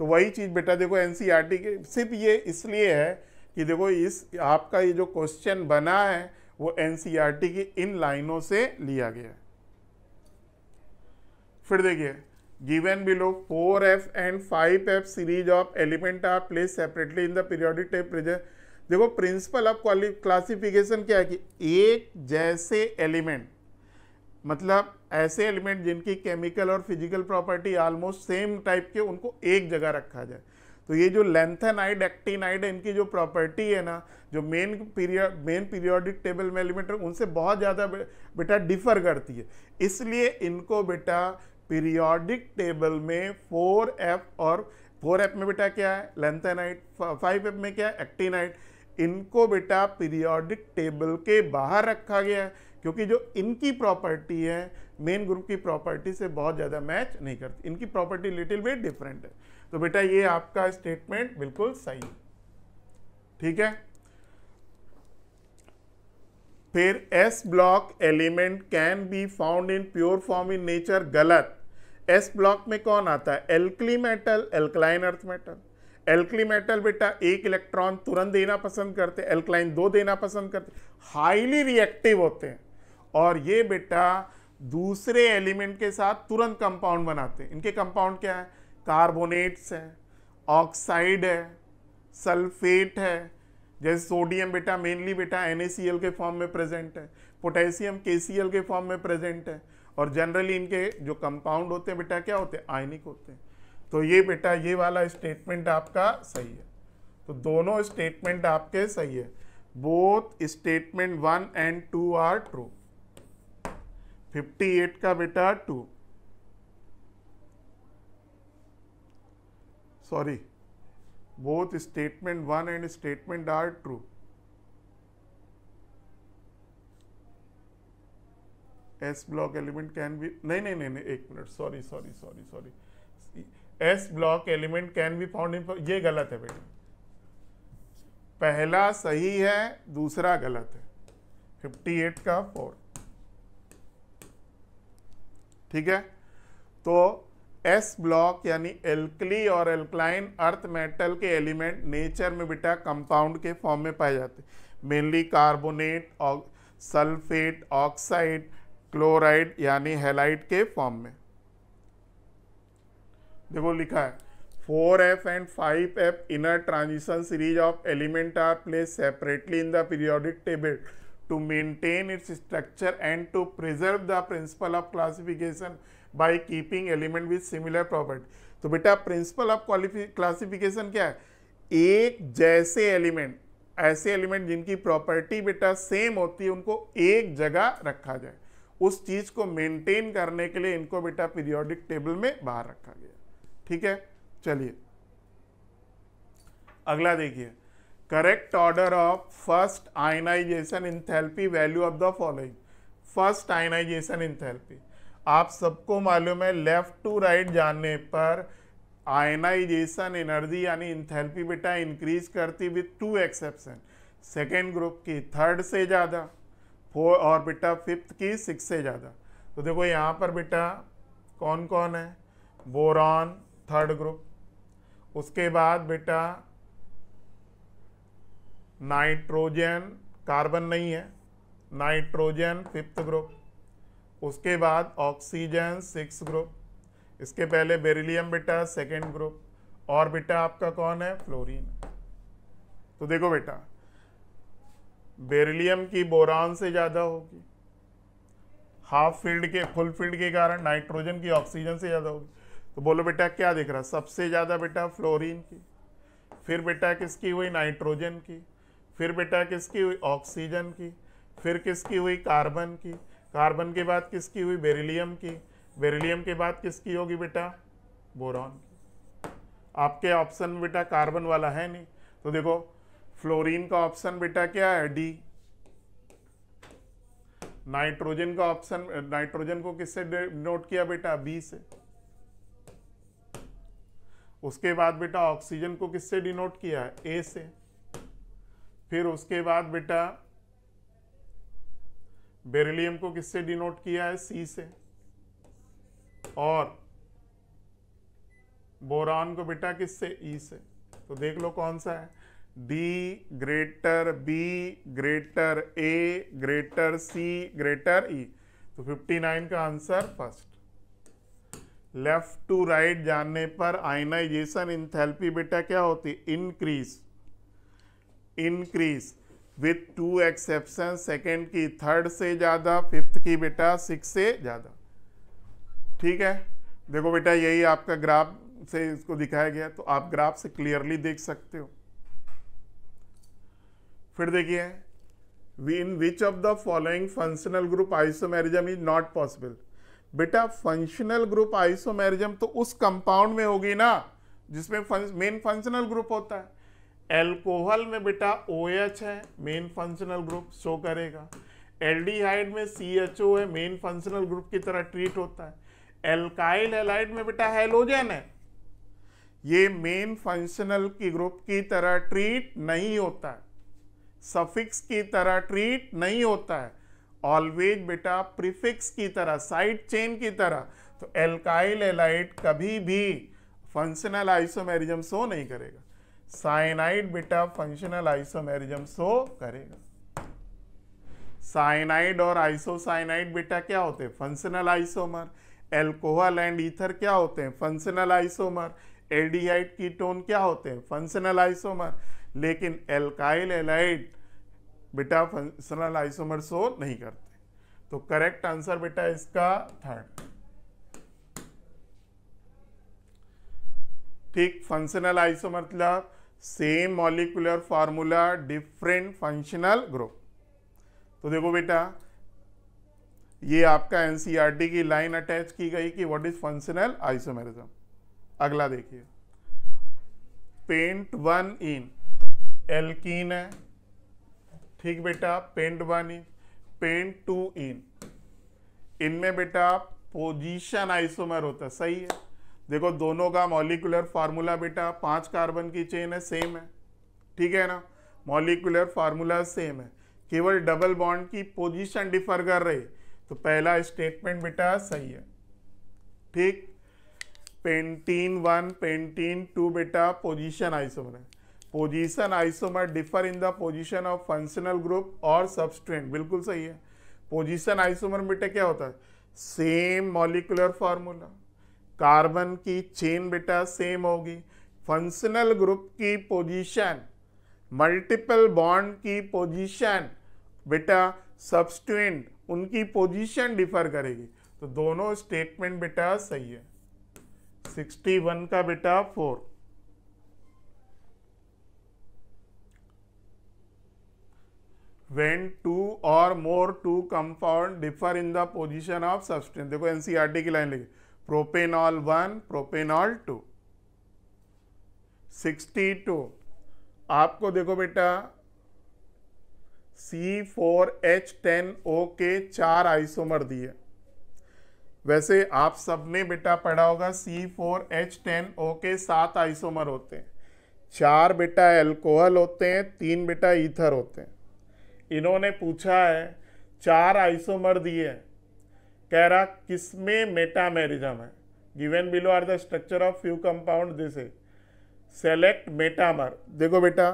[SPEAKER 1] तो वही चीज बेटा देखो एनसीईआरटी के सिर्फ ये इसलिए है कि देखो इस आपका ये जो क्वेश्चन बना है वो एनसीईआरटी की इन लाइनों से लिया गया है। फिर देखिए, given below 4f and 5f series of element are place separately in the periodic table present. देखो प्रिंसिपल ऑफ क्लासिफिकेशन क्या है कि एक जैसे एलिमेंट, मतलब ऐसे एलिमेंट जिनकी केमिकल और physical property almost same type के, उनको एक जगह रखा जाए। तो ये जो लैंथेनाइड एक्टिनाइड है, इनकी जो प्रॉपर्टी है ना, जो मेन पीरियोडिक टेबल में एलिमेंट है उनसे बहुत ज़्यादा बेटा डिफर करती है, इसलिए इनको बेटा पीरियोडिक टेबल में 4f और 4f में बेटा क्या है लैंथेनाइड, 5f में क्या है एक्टिनाइड, इनको बेटा पीरियोडिक टेबल के बाहर रखा गया है क्योंकि जो इनकी प्रॉपर्टी है मेन ग्रुप की प्रॉपर्टी से बहुत ज़्यादा मैच नहीं करती, इनकी प्रॉपर्टी लिटिल बिट डिफरेंट है। तो बेटा ये आपका स्टेटमेंट बिल्कुल सही है। ठीक है। फिर S block element can be found in pure form in nature, गलत। एस ब्लॉक में कौन आता है, alkali metal, alkaline earth metal. Alkali metal बेटा एक इलेक्ट्रॉन तुरंत देना पसंद करते, एल्कलाइन 2 देना पसंद करते, हाईली रिएक्टिव होते हैं और ये बेटा दूसरे एलिमेंट के साथ तुरंत कंपाउंड बनाते हैं। इनके कंपाउंड क्या है, कार्बोनेट्स है, ऑक्साइड है, सल्फेट है, जैसे सोडियम बेटा मेनली बेटा NaCl के फॉर्म में प्रेजेंट है, पोटेशियम KCl के फॉर्म में प्रेजेंट है, और जनरली इनके जो कंपाउंड होते हैं बेटा क्या होते हैं, आयनिक होते हैं। तो ये बेटा ये वाला स्टेटमेंट आपका सही है। तो दोनों स्टेटमेंट आपके सही है, both statement 1 and 2 are true. 58 का बेटा 2, sorry, both statement 1 and statement are true. S block element can be, नहीं, एक minute, sorry, S block element can be found in, ये गलत है बेटा, पहला सही है दूसरा गलत है, 58 का 4। ठीक है। तो एस ब्लॉक यानी एल्कली और एल्कलाइन अर्थ मेटल के एलिमेंट नेचर में बेटा कंपाउंड के फॉर्म में पाए जाते हैं, mainly carbonate, sulphate, oxide, chloride यानी हैलाइड के फॉर्म में। देखो लिखा है 4f and 5f inner transition series of element are placed separately in the periodic table to maintain its structure and to preserve the principle of classification by keeping element with similar property। तो बेटा प्रिंसिपल ऑफ क्लासिफिकेशन क्या है, एक जैसे एलिमेंट, ऐसे एलिमेंट जिनकी प्रॉपर्टी बेटा सेम होती है उनको एक जगह रखा जाए, उस चीज को मेंटेन करने के लिए इनको बेटा पीरियोडिक टेबल में बाहर रखा गया। ठीक है। चलिए अगला देखिए, correct order of first ionization enthalpy value of the following. First ionization enthalpy आप सबको मालूम है, लेफ्ट टू राइट जाने पर आयनाइजेशन एनर्जी यानी एंथैल्पी बेटा इंक्रीज करती विथ 2 एक्सेप्शन, सेकेंड ग्रुप की 3rd से ज़्यादा, 4 और बेटा 5th की 6 से ज़्यादा। तो देखो यहाँ पर बेटा कौन कौन है, बोरॉन 3rd ग्रुप, उसके बाद बेटा नाइट्रोजन, कार्बन नहीं है, नाइट्रोजन 5th ग्रुप, उसके बाद ऑक्सीजन 6th ग्रुप, इसके पहले बेरिलियम बेटा 2nd ग्रुप, और बेटा आपका कौन है, फ्लोरीन। तो देखो बेटा बेरिलियम की बोरान से ज्यादा होगी, हाफ फील्ड के फुल फील्ड के कारण नाइट्रोजन की ऑक्सीजन से ज्यादा होगी। तो बोलो बेटा क्या दिख रहा, सबसे ज्यादा बेटा फ्लोरीन की, फिर बेटा किसकी हुई, नाइट्रोजन की, फिर बेटा किसकी हुई, ऑक्सीजन की, फिर किसकी हुई, कार्बन की, कार्बन के बाद किसकी हुई, बेरिलियम की, बेरिलियम के बाद किसकी होगी बेटा, बोरॉन की। आपके ऑप्शन में बेटा कार्बन वाला है नहीं, तो देखो फ्लोरीन का ऑप्शन बेटा क्या है, डी। नाइट्रोजन का ऑप्शन, नाइट्रोजन को किससे नोट किया बेटा, बी से। उसके बाद बेटा ऑक्सीजन को किससे डिनोट किया है, ए से। फिर उसके बाद बेटा बेरिलियम को किससे डिनोट किया है, सी से। और बोरान को बेटा किससे, ई से। तो देख लो कौन सा है, D greater B greater A greater C greater E. तो 59 का answer first. Left to right जानने पर आयनाइजेशन इंथैल्पी बेटा क्या होती है, इंक्रीज विथ 2 एक्सेप्शन, सेकेंड की 3rd से ज्यादा, 5th की बेटा 6 से ज्यादा। ठीक है, देखो बेटा यही आपका ग्राफ से इसको दिखाया गया, तो आप ग्राफ से क्लियरली देख सकते हो। फिर देखिए, in which of the following functional group isomerism is not possible. बेटा फंक्शनल ग्रुप आइसोमेरिज्म तो उस कंपाउंड में होगी ना जिसमें मेन फंक्शनल ग्रुप होता है। एल्कोहल में बेटा OH है, मेन फंक्शनल ग्रुप शो करेगा। एल्डिहाइड में CHO है, मेन फंक्शनल ग्रुप की तरह ट्रीट होता है। एल्काइल हैलाइड में बेटा हैलोजन है, ये मेन फंक्शनल की ग्रुप की तरह ट्रीट नहीं होता है, सफिक्स की तरह ट्रीट नहीं होता है, ऑलवेज बेटा प्रीफिक्स की तरह, साइड चेन की तरह। तो एल्काइल हैलाइड कभी भी फंक्शनल आइसोमेरिज्म शो नहीं करेगा। साइनाइड बेटा फंक्शनल आइसोमेरिज्म शो करेगा। साइनाइड और आइसोसाइनाइड बेटा क्या होते हैं, functional isomer. Alcohol and ether क्या होते हैं, फंक्शनल आइसोमर। एल्डिहाइड कीटोन क्या होते हैं, फंक्शनल आइसोमर। लेकिन एल्काइल हैलाइड बेटा फंक्शनल आइसोमर शो नहीं करते। तो करेक्ट आंसर बेटा इसका 3rd। ठीक, फंक्शनल आइसोमर मतलब same molecular formula different functional group. तो देखो बेटा ये आपका एनसीईआरटी की लाइन अटैच की गई कि व्हाट इज फंक्शनल आइसोमेरिज्म। अगला देखिए, पेंट 1 इन एल्कीन है, ठीक बेटा, पेंट 1 इन। पेंट 2 इन, इनमें बेटा पोजीशन आइसोमर होता है, सही है। देखो दोनों का मॉलिक्यूलर फार्मूला बेटा 5 कार्बन की चेन है, सेम है, ठीक है ना, मॉलिक्यूलर फार्मूला सेम है, केवल डबल बॉन्ड की पोजीशन डिफर कर रही। तो पहला स्टेटमेंट बेटा सही है। ठीक, पेंटीन 1 पेंटीन 2 बेटा पोजीशन आइसोमर है। Position isomer differ in the position of functional group और सबस्ट्रेंट, बिल्कुल सही है। पोजीशन आइसोमर बेटा क्या होता है, सेम मॉलिक्यूलर फार्मूला, कार्बन की चेन बेटा सेम होगी। फंक्शनल ग्रुप की पोजीशन, मल्टीपल बॉन्ड की पोजीशन बेटा सबस्टेंट उनकी पोजीशन डिफर करेगी। तो दोनों स्टेटमेंट बेटा सही है। 61 का बेटा 4। When 2 or more 2 compound differ in the position of substance, देखो एनसीईआरटी की लाइन लिखी, प्रोपेनॉल 1 प्रोपेनॉल 2। 62 आपको देखो बेटा C4H10O के 4 आइसोमर दिए। वैसे आप सबने बेटा पढ़ा होगा C4H10O के 7 आइसोमर होते हैं, 4 बेटा एल्कोहल होते हैं, 3 बेटा ईथर होते हैं। इन्होंने पूछा है 4 आइसोमर दिए, कह रहा किसमें मेटामेरिज्म है। Given below are the structure of few compound, this is select metamer. देखो बेटा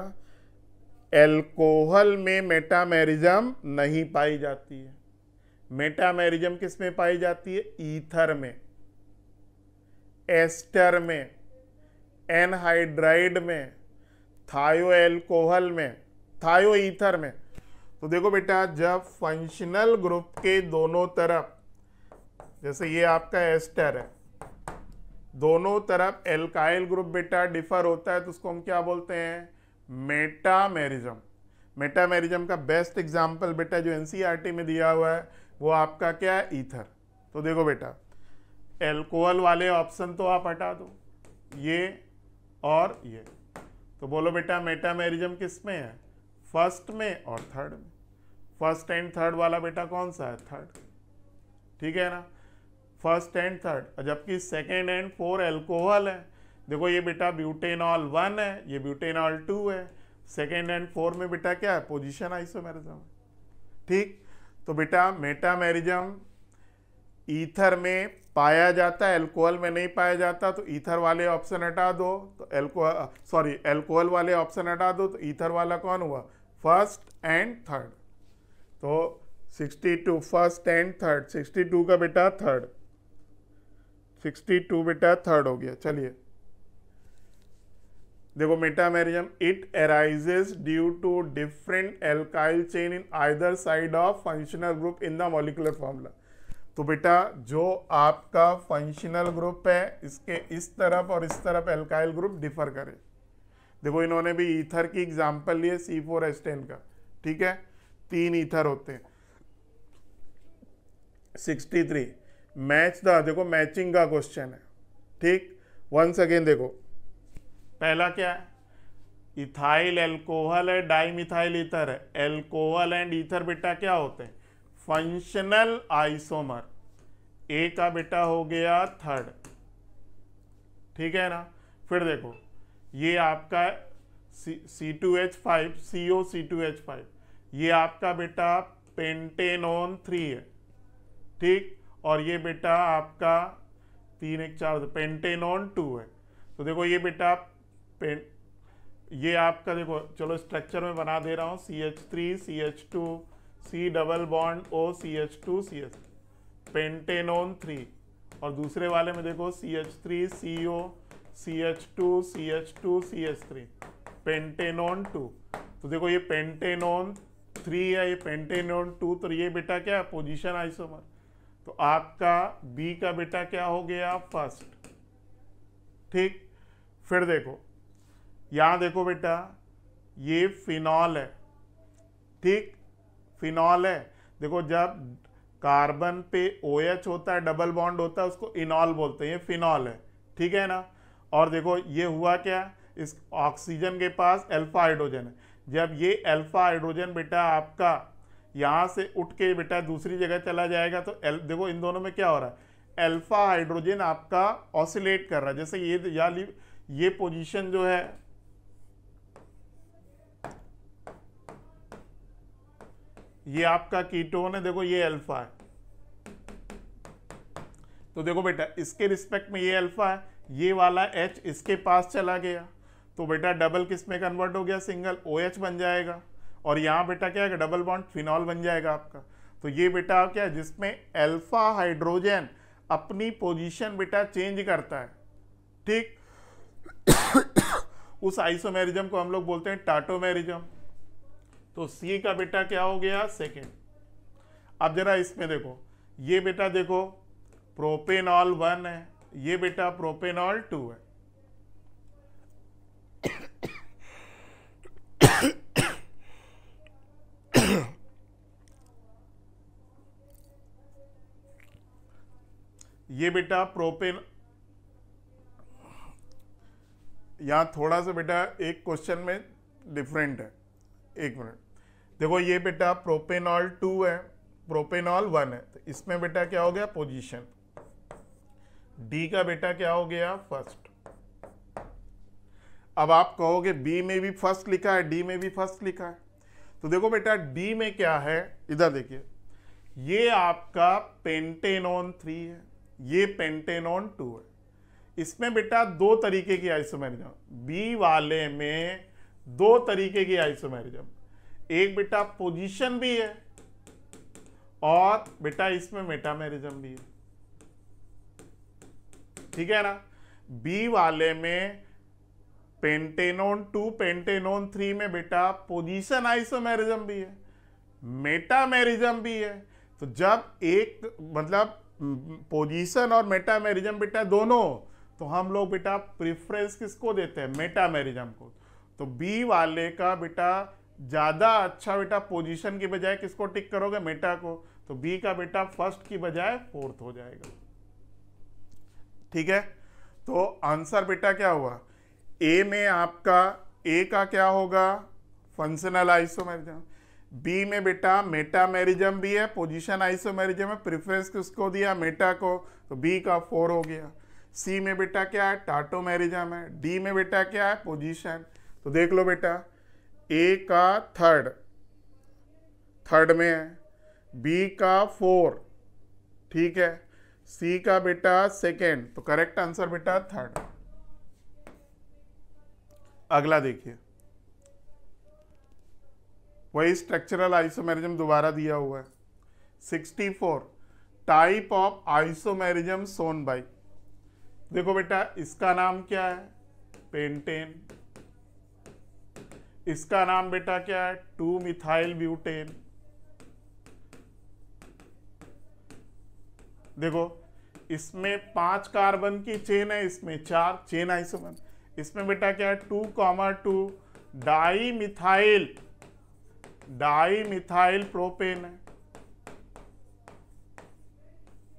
[SPEAKER 1] एल्कोहल में मेटामेरिज्म नहीं पाई जाती है, मेटामेरिज्म किस में पाई जाती है, ईथर में, एस्टर में, एनहाइड्राइड में, थायो एल्कोहल में, थायो ईथर में। तो देखो बेटा, जब फंक्शनल ग्रुप के दोनों तरफ, जैसे ये आपका एस्टर है, दोनों तरफ एल्काइल ग्रुप बेटा डिफर होता है, तो उसको हम क्या बोलते हैं? मेटामेरिज्म। मेटामेरिज्म का बेस्ट एग्जांपल बेटा जो एनसीईआरटी में दिया हुआ है वो आपका क्या है? ईथर। तो देखो बेटा, एल्कोहल वाले ऑप्शन तो आप हटा दो, ये और ये। तो बोलो बेटा मेटामेरिज्म किस में है? फर्स्ट में और थर्ड में। फर्स्ट एंड थर्ड वाला बेटा कौन सा है? थर्ड। ठीक है ना, फर्स्ट एंड थर्ड। जबकि सेकेंड एंड फोर एल्कोहल है। देखो ये बेटा ब्यूटेनॉल 1 है, ये ब्यूटेनॉल 2 है। सेकेंड एंड फोर में बेटा क्या है? पोजीशन आइसोमेरिज्म है। ठीक, तो बेटा मेटामेरिज्म ईथर में पाया जाता है, एल्कोहल में नहीं पाया जाता, तो ईथर वाले ऑप्शन हटा दो, तो एल्कोहल वाले ऑप्शन हटा दो, तो ईथर वाला कौन हुआ? First and third. तो 62 फर्स्ट एंड थर्ड, 62 का बेटा थर्ड, 62 बेटा थर्ड हो गया। चलिए देखो, metamerism it arises due to different alkyl chain in either side of functional group in the molecular formula. तो बेटा जो आपका फंक्शनल ग्रुप है, इसके इस तरफ और इस तरफ एल्काइल ग्रुप डिफर करे। देखो इन्होंने भी ईथर की एग्जांपल लिए C4H10 का। ठीक है, 3 ईथर होते हैं। 63 मैच द, देखो मैचिंग का क्वेश्चन है। ठीक, वंस अगेन देखो, पहला क्या है? इथाइल एल्कोहल है, डाई मिथाइल ईथर है। एल्कोहल एंड ईथर बेटा क्या होते हैं? Functional isomer. ए का बेटा हो गया थर्ड। ठीक है ना, फिर देखो ये आपका C2H5 CO C2H5, ये आपका बेटा पेंटेनोन 3 है। ठीक, और ये बेटा आपका 3 1 4 पेंटेनोन 2 है। तो देखो ये बेटा ये आपका देखो, चलो स्ट्रक्चर में बना दे रहा हूँ, CH3 CH2 C double bond O CH2 CH, pentanone 3। और दूसरे वाले में देखो CH3 CO CH2 CH2 CH3, pentanone 2। तो देखो ये पेंटेनोन 3 है, ये पेंटेनोन 2, तो ये बेटा क्या है? Position isomer. तो आपका बी का बेटा क्या हो गया? फर्स्ट। ठीक, फिर देखो यहां देखो बेटा, ये फिनॉल है। ठीक, फिनॉल है। देखो जब कार्बन पे OH होता है, डबल बॉन्ड होता है, उसको इनॉल बोलते हैं, ये फिनॉल है। ठीक है ना, और देखो ये हुआ क्या? इस ऑक्सीजन के पास अल्फा हाइड्रोजन है। जब ये अल्फा हाइड्रोजन बेटा आपका यहां से उठ के बेटा दूसरी जगह चला जाएगा, तो देखो इन दोनों में क्या हो रहा है? अल्फा हाइड्रोजन आपका ऑसिलेट कर रहा है। जैसे ये पोजीशन जो है, ये आपका कीटोन है, देखो ये अल्फा है। तो देखो बेटा इसके रिस्पेक्ट में ये अल्फा है, ये वाला H इसके पास चला गया, तो बेटा डबल किस में कन्वर्ट हो गया? सिंगल OH बन जाएगा। और यहाँ बेटा क्या है? डबल बॉन्ड फिनॉल बन जाएगा आपका। तो ये बेटा क्या है? जिसमें अल्फा हाइड्रोजन अपनी पोजीशन बेटा चेंज करता है। ठीक, उस आइसोमेरिज्म को हम लोग बोलते हैं टाटोमेरिज्म। तो C का बेटा क्या हो गया? सेकेंड। अब जरा इसमें देखो, ये बेटा देखो प्रोपेनॉल 1 है, ये बेटा प्रोपेनॉल 2 है। ये बेटा प्रोपेन, यहां थोड़ा सा बेटा एक क्वेश्चन में डिफरेंट है, एक मिनट। देखो ये बेटा प्रोपेनॉल 2 है, प्रोपेनॉल 1 है, तो इसमें बेटा क्या हो गया? पोजीशन। डी का बेटा क्या हो गया? फर्स्ट। अब आप कहोगे बी में भी फर्स्ट लिखा है, डी में भी फर्स्ट लिखा है। तो देखो बेटा डी में क्या है, इधर देखिए, ये आपका पेंटेनोन 3 है, ये पेंटेनोन 2 है। इसमें बेटा दो तरीके की आइसोमेरिज्म, बी वाले में दो तरीके की आइसोमेरिज्म, एक बेटा पोजीशन भी है और बेटा इसमें मेटामेरिज्म भी है। ठीक है ना, बी वाले में पेंटेनोन 2 पेंटेनोन 3 में बेटा पोजीशन आइसोमेरिज्म भी है, मेटामेरिज्म भी है। तो जब एक मतलब पोजीशन और मेटामेरिज्म बेटा दोनों, तो हम लोग बेटा प्रेफरेंस किसको देते हैं? मेटामेरिज्म को। तो बी वाले का बेटा ज्यादा अच्छा बेटा पोजीशन की बजाय किसको टिक करोगे? मेटा को। तो बी का बेटा फर्स्ट की बजाय फोर्थ हो जाएगा। ठीक है, तो आंसर बेटा क्या हुआ? ए में आपका ए का क्या होगा? Functional isomerism. बी में बेटा मेटामेरिज्म भी है, पोजीशन आइसोमेरिज्म है, प्रेफरेंस किसको दिया? मेटा को। तो बी का 4 हो गया। सी में बेटा क्या है? टाटोमेरिज्म है। डी में बेटा क्या है? पोजीशन। तो देख लो बेटा, ए का थर्ड में है, बी का 4, ठीक है, सी का बेटा सेकेंड। तो करेक्ट आंसर बेटा थर्ड। अगला देखिए, वही स्ट्रक्चरल आइसोमेरिज्म दोबारा दिया हुआ है। 64 type of isomerism shown by. देखो बेटा, इसका नाम क्या है? पेंटेन। इसका नाम बेटा क्या है? 2 मिथाइल ब्यूटेन। देखो, इसमें 5 कार्बन की चेन है, इसमें 4 चेन आइसोमर। इसमें बेटा क्या है? 2,2 डाई मिथाइल प्रोपेन है,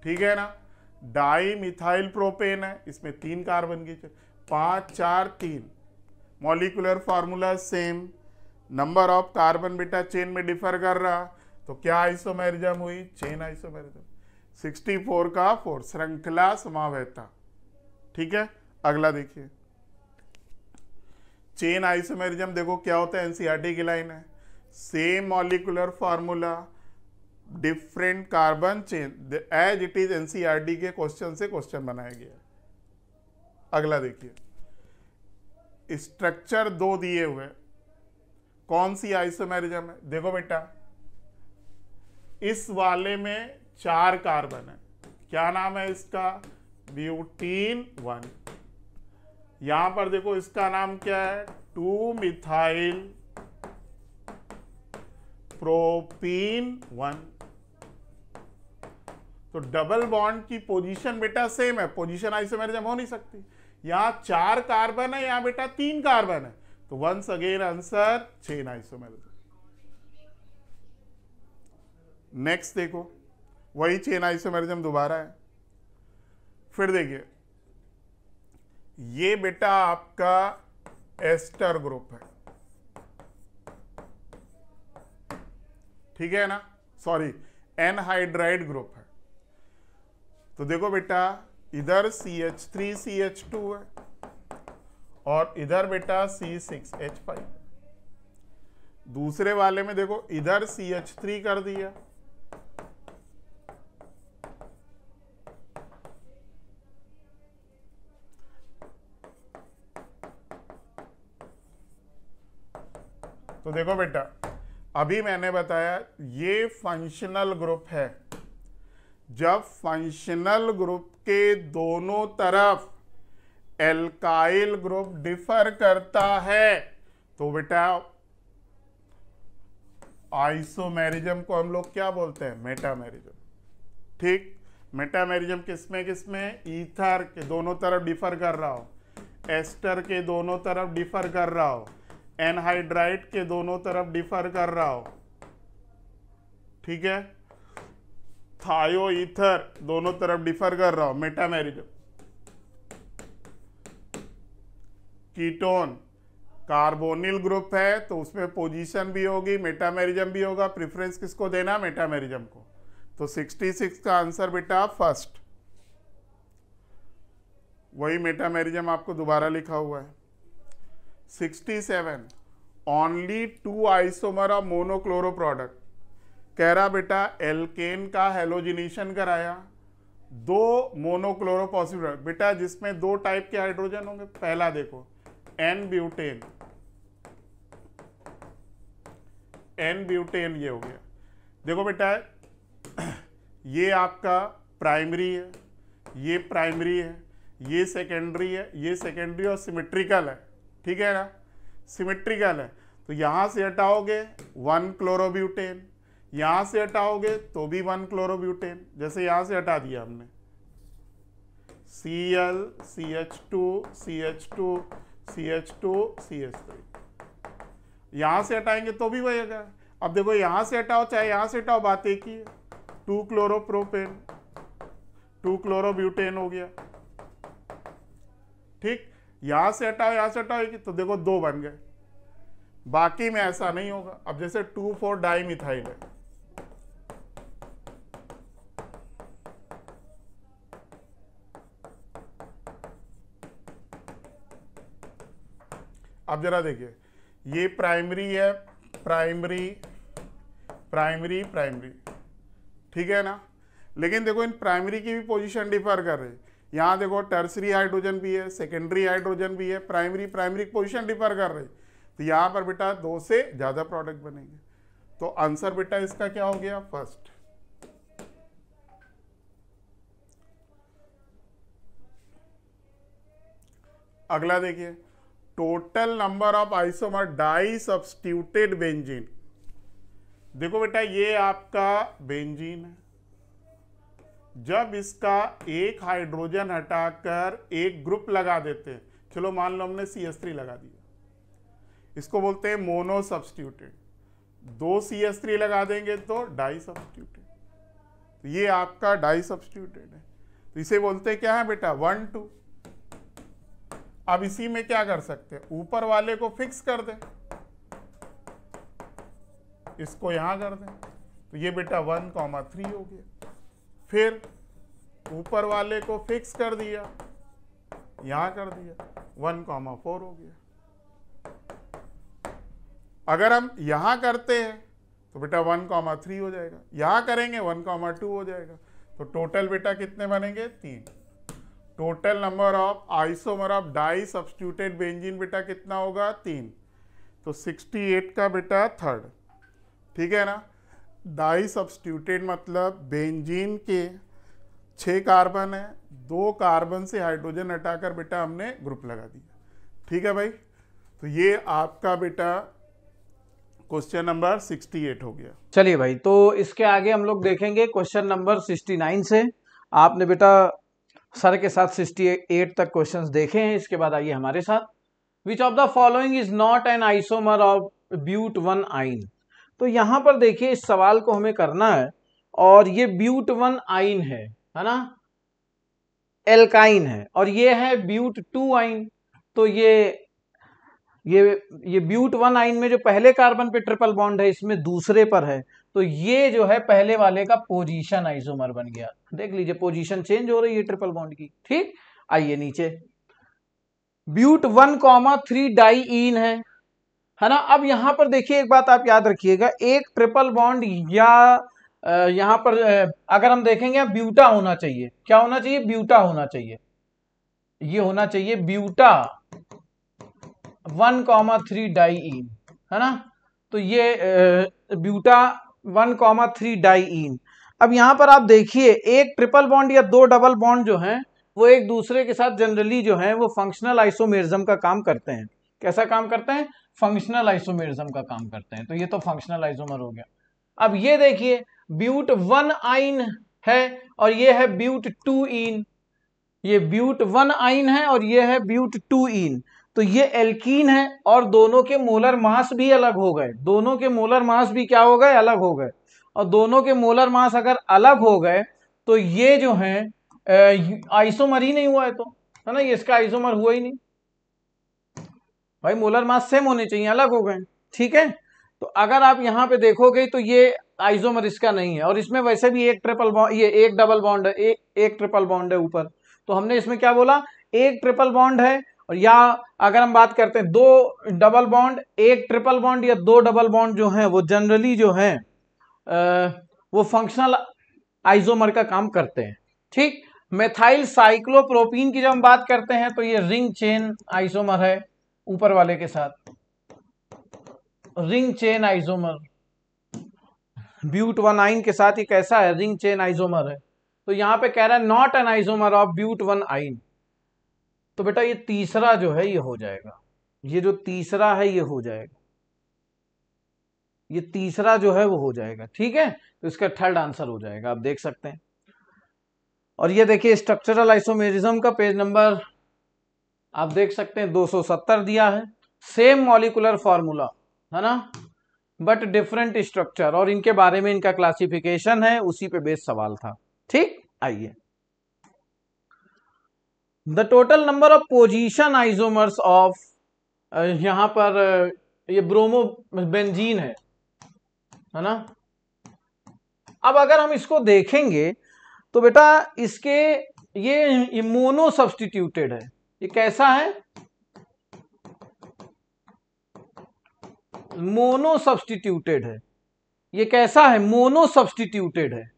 [SPEAKER 1] ठीक है ना? डाई मिथाइल प्रोपेन है, इसमें 3 कार्बन की chain, 5 4 3। Molecular formula same, number of carbon बेटा चेन में डिफर कर रहा। तो क्या आइसोमेरिज्म हुई? Chain isomerism. 64 का 4 श्रृंखला समावैता। ठीक है, अगला देखिए, चेन आइसोमेरिज्म। देखो क्या होता है? एनसीईआरटी की लाइन है, same molecular formula different carbon chain, as it is NCERT के क्वेश्चन से क्वेश्चन बनाया गया। अगला देखिए, स्ट्रक्चर 2 दिए हुए, कौन सी आइसोमेरिज्म है? देखो बेटा, इस वाले में 4 कार्बन है, क्या नाम है इसका? ब्यूटीन 1। यहां पर देखो, इसका नाम क्या है? 2 मिथाइल प्रोपीन 1। तो डबल बॉन्ड की पोजीशन बेटा सेम है, पोजीशन आइसोमेरिज्म हो नहीं सकती। यहां 4 कार्बन है, यहां बेटा 3 कार्बन है। तो once again answer chain isomerism. Next देखो, वही चेन आइसोमेरिज्म दोबारा है। फिर देखिए, ये बेटा आपका एस्टर ग्रुप है, ठीक है ना? सॉरी, एनहाइड्राइड ग्रुप है। तो देखो बेटा, इधर CH3CH2 है और इधर बेटा C6H5। दूसरे वाले में देखो, इधर CH3 कर दिया, तो देखो बेटा, अभी मैंने बताया ये फंक्शनल ग्रुप है। जब फंक्शनल ग्रुप के दोनों तरफ एल्काइल ग्रुप डिफर करता है तो बेटा आइसोमेरिज्म को हम लोग क्या बोलते हैं? मेटामेरिज्म। ठीक, मेटामेरिज्म किसमें किसमें? ईथर के दोनों तरफ डिफर कर रहा हो, एस्टर के दोनों तरफ डिफर कर रहा हो, एनहाइड्राइड के दोनों तरफ डिफर कर रहा हो, ठीक है, थायो ईथर दोनों तरफ डिफर कर रहा हो, मेटामेरिज्म। कीटोन कार्बोनिल ग्रुप है तो उसमें पोजीशन भी होगी, मेटामेरिज्म भी होगा, प्रेफरेंस किसको देना? मेटामेरिज्म को। तो 66 का आंसर बेटा फर्स्ट। वही मेटामेरिज्म आपको दोबारा लिखा हुआ है। 67 only 2 isomer of monochloro product. कह रहा बेटा एल्केन का हेलोजिनेशन कराया, 2 मोनोक्लोरो पॉसिबल बेटा जिसमें 2 टाइप के हाइड्रोजन होंगे। पहला देखो एन ब्यूटेन, ये हो गया। देखो बेटा ये आपका प्राइमरी है, ये प्राइमरी है, ये सेकेंडरी है, ये सेकेंडरी और सिमेट्रिकल है, ठीक है ना? सिमेट्रिकल है तो यहां से हटाओगे 1 क्लोरोब्यूटेन, यहां से हटाओगे तो भी 1 क्लोरोब्यूटेन, जैसे यहां से हटा दिया हमने, Cl CH2 CH2 CH2 CH3, यहां से हटाएंगे तो भी वही होगा। अब देखो यहां से हटाओ चाहे यहां से हटाओ, बात एक ही है, 2 क्लोरोप्रोपेन 2 क्लोरोब्यूटेन हो गया। ठीक, यहां से हटाओ यहां से हटाओ, तो देखो 2 बन गए। बाकी में ऐसा नहीं होगा। अब जैसे 2,4 डाइमिथाइल है, अब जरा देखिए, ये प्राइमरी है, प्राइमरी प्राइमरी प्राइमरी, ठीक है ना। लेकिन देखो इन प्राइमरी की भी पोजीशन डिफर कर रही है। यहाँ देखो टर्सरी हाइड्रोजन भी है, सेकेंडरी हाइड्रोजन भी है, प्राइमरी प्राइमरी की पोजीशन डिफर कर रही, तो यहाँ पर बेटा 2 से ज़्यादा प्रोडक्ट बनेंगे। तो आंसर बेटा इसका क्या हो गया, फर्स्ट। अगला देखिए, total number of isomer disubstituted benzene. देखो बेटा ये आपका बेंजीन है, जब इसका एक हाइड्रोजन हटाकर एक ग्रुप लगा देते हैं, चलो मान लो हमने CH3 लगा दिया, इसको बोलते हैं मोनो सब्स्टिट्यूटेड। 2 CH3 लगा देंगे तो डाई सब्स्टिट्यूटेड, तो ये आपका डाई सब्स्टिट्यूटेड है, तो इसे बोलते हैं क्या है बेटा, 1 2। अब इसी में क्या कर सकते हैं, ऊपर वाले को फिक्स कर दें, इसको यहां कर दें, तो ये बेटा 1,3 हो गया। फिर ऊपर वाले को फिक्स कर दिया, यहां कर दिया, 1,4 हो गया। अगर हम यहां करते हैं तो बेटा 1,3 हो जाएगा, यहां करेंगे 1,2 हो जाएगा। तो टोटल बेटा कितने बनेंगे, 3। Total number of isomer of disubstituted benzene बेटा कितना होगा, 3। तो 68 का बेटा थर्ड, ठीक है ना। डाई सब्स्टिट्यूटेड मतलब बेंजीन के 6 कार्बन है, 2 कार्बन से हाइड्रोजन हटाकर बेटा हमने ग्रुप लगा दिया, ठीक है भाई। तो ये आपका बेटा क्वेश्चन नंबर 68 हो गया।
[SPEAKER 2] चलिए भाई, तो इसके आगे हम लोग देखेंगे क्वेश्चन नंबर 69 से। आपने बेटा सर के साथ 68 तक क्वेश्चंस देखे हैं, इसके बाद आइए हमारे साथ। Which of the following is not an isomer of but 1 yne. तो यहां पर देखिए इस सवाल को हमें करना है, और ये ब्यूट 1 आइन है ना, एल्काइन है, और ये है ब्यूट 2 आइन। तो ये ब्यूट 1 आइन में जो पहले कार्बन पे ट्रिपल बॉन्ड है, इसमें दूसरे पर है, तो ये जो है पहले वाले का पोजीशन आइसोमर बन गया। देख लीजिए पोजीशन चेंज हो रही है ट्रिपल बॉन्ड की। ठीक, आइए नीचे, ब्यूट 1,3 डाईइन है ना। अब यहां पर देखिए एक बात आप याद रखिएगा, एक ट्रिपल बॉन्ड या यहां पर अगर हम देखेंगे ब्यूटा होना चाहिए, क्या होना चाहिए, ब्यूटा होना चाहिए, ये होना चाहिए ब्यूटा 1,3 डाईइन, है ना। तो ये ब्यूटा 1,3 डाईइन। अब यहां पर आप देखिए एक ट्रिपल बॉन्ड या 2 डबल बॉन्ड जो हैं वो एक दूसरे के साथ जनरली जो है वो फंक्शनल आइसोमेरिज्म का काम करते हैं। कैसा काम करते हैं, फंक्शनल आइसोमेरिज्म का काम करते हैं। तो ये तो फंक्शनल आइसोमर हो गया। अब ये देखिए ब्यूट 1 आइन है और ये है ब्यूट 2 इन, ये ब्यूट 1 आइन है और ये है ब्यूट 2 इन। तो ये एल्कीन है और दोनों के मोलर मास भी अलग हो गए, दोनों के मोलर मास भी क्या हो गए, अलग हो गए। और दोनों के मोलर मास अगर अलग हो गए तो ये जो है आइसोमर ही नहीं हुआ है, तो है ना, ये इसका आइसोमर हुआ ही नहीं भाई, मोलर मास सेम होने चाहिए, अलग हो गए। ठीक है, तो अगर आप यहां पे देखोगे तो ये आइसोमर इसका नहीं है, और इसमें वैसे भी एक ट्रिपल बॉन्ड, ये एक डबल बॉन्ड है, एक ट्रिपल बॉन्ड है ऊपर। तो हमने इसमें क्या बोला, एक ट्रिपल बॉन्ड है, और या अगर हम बात करते हैं 2 डबल बॉन्ड, एक ट्रिपल बॉन्ड या 2 डबल बॉन्ड जो है वो जनरली जो है वो फंक्शनल आइसोमर का काम करते हैं। ठीक, मेथाइल साइक्लोप्रोपीन की जब हम बात करते हैं तो ये रिंग चेन आइसोमर है ऊपर वाले के साथ, रिंग चेन आइसोमर ब्यूट 1 आइन के साथ ही कैसा है, रिंग चेन आइसोमर है। तो यहां पे कह रहा है not an isomer of but 1 yne. तो बेटा ये तीसरा जो है ये हो जाएगा, ये जो तीसरा है ये हो जाएगा। ये तीसरा जो है वो हो जाएगा। ठीक है, तो इसका थर्ड आंसर हो जाएगा, आप देख सकते हैं। और ये देखिए स्ट्रक्चरल आइसोमेरिज्म का पेज नंबर आप देख सकते हैं 270 दिया है। सेम मॉलिक्यूलर फॉर्मूला है ना, बट डिफरेंट स्ट्रक्चर, और इनके बारे में इनका क्लासिफिकेशन है, उसी पे बेस सवाल था। ठीक, आइए, the total number of position isomers of, यहां पर ये ब्रोमो बेंजीन है ना। अब अगर हम इसको देखेंगे तो बेटा इसके ये मोनो सब्स्टिट्यूटेड है। ये कैसा है? मोनो सब्स्टिट्यूटेड है। ये कैसा है? मोनो सब्स्टिट्यूटेड है।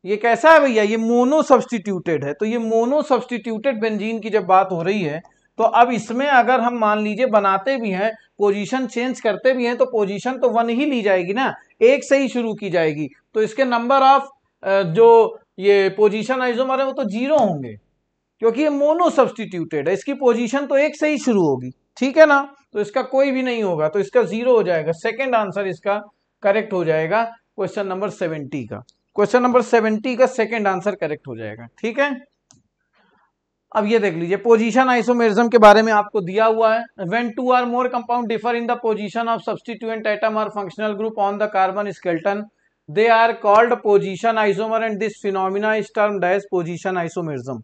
[SPEAKER 2] ये कैसा है भैया? ये मोनो सब्स्टिट्यूटेड है। तो ये मोनो सब्स्टिट्यूटेड बेंजीन की जब बात हो रही है तो अब इसमें अगर हम मान लीजिए बनाते भी हैं, पोजीशन चेंज करते भी हैं, तो पोजीशन तो 1 ही ली जाएगी ना, एक से ही शुरू की जाएगी। तो इसके नंबर ऑफ जो ये पोजीशन आइसोमर है वो तो 0 होंगे, क्योंकि ये मोनो सब्स्टिट्यूटेड है, इसकी पोजीशन तो 1 से ही शुरू होगी। ठीक है ना, तो इसका कोई भी नहीं होगा, तो इसका 0 हो जाएगा। सेकेंड आंसर इसका करेक्ट हो जाएगा क्वेश्चन नंबर 70 का। क्वेश्चन नंबर 70 का सेकेंड आंसर करेक्ट हो जाएगा। ठीक है, अब ये देख लीजिए पोजीशन आइसोमेरिज्म के बारे में आपको दिया हुआ है। When 2 or more compound differ in the position of substituent atom और functional group on the carbon skeleton, they are called position isomer and this phenomena is termed as position isomerism.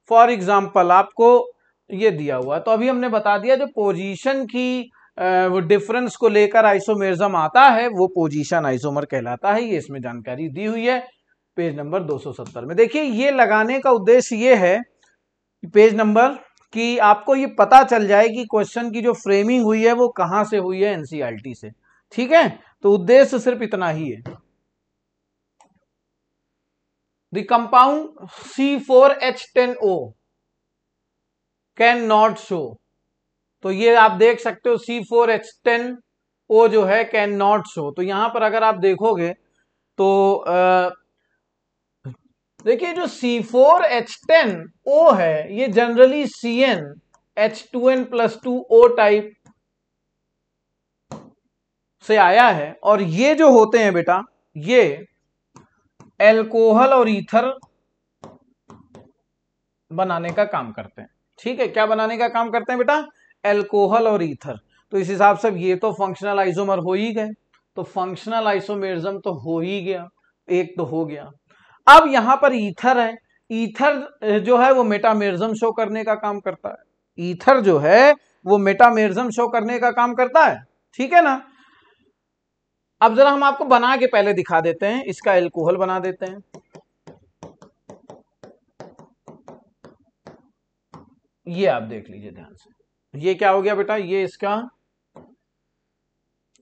[SPEAKER 2] For example आपको ये दिया हुआ है, तो अभी हमने बता दिया जो पोजीशन की वो डिफरेंस को लेकर आइसोमेरिज्म आता है वो पोजीशन आइसोमर कहलाता है। ये इसमें जानकारी दी हुई है पेज नंबर 270 में। देखिए ये लगाने का उद्देश्य ये है पेज नंबर कि आपको ये पता चल जाए कि क्वेश्चन की जो फ्रेमिंग हुई है वो कहां से हुई है, एनसीईआरटी से। ठीक है, तो उद्देश्य सिर्फ इतना ही है। The compound C4H10O can not show, तो ये आप देख सकते हो C4H10O जो है कैन नॉट शो। तो यहां पर अगर आप देखोगे तो देखिए जो C4H10O है ये जनरली CnH2n+2O टाइप से आया है, और ये जो होते हैं बेटा ये एल्कोहल और ईथर बनाने का काम करते हैं। ठीक है, क्या बनाने का काम करते हैं बेटा? एल्कोहल और ईथर। तो इस हिसाब से ये तो फंक्शनल आइसोमर हो ही गए, तो फंक्शनल आइसोमेरिज्म तो हो ही गया, एक तो हो गया। अब यहां पर ईथर है, ईथर जो है वो मेटामेरिज्म शो करने का काम करता है। ईथर जो है वो मेटामेरिज्म शो करने का काम करता है। ठीक है ना, अब जरा हम आपको बना के पहले दिखा देते हैं, इसका एल्कोहल बना देते हैं। ये आप देख लीजिए ध्यान से, ये क्या हो गया बेटा? ये इसका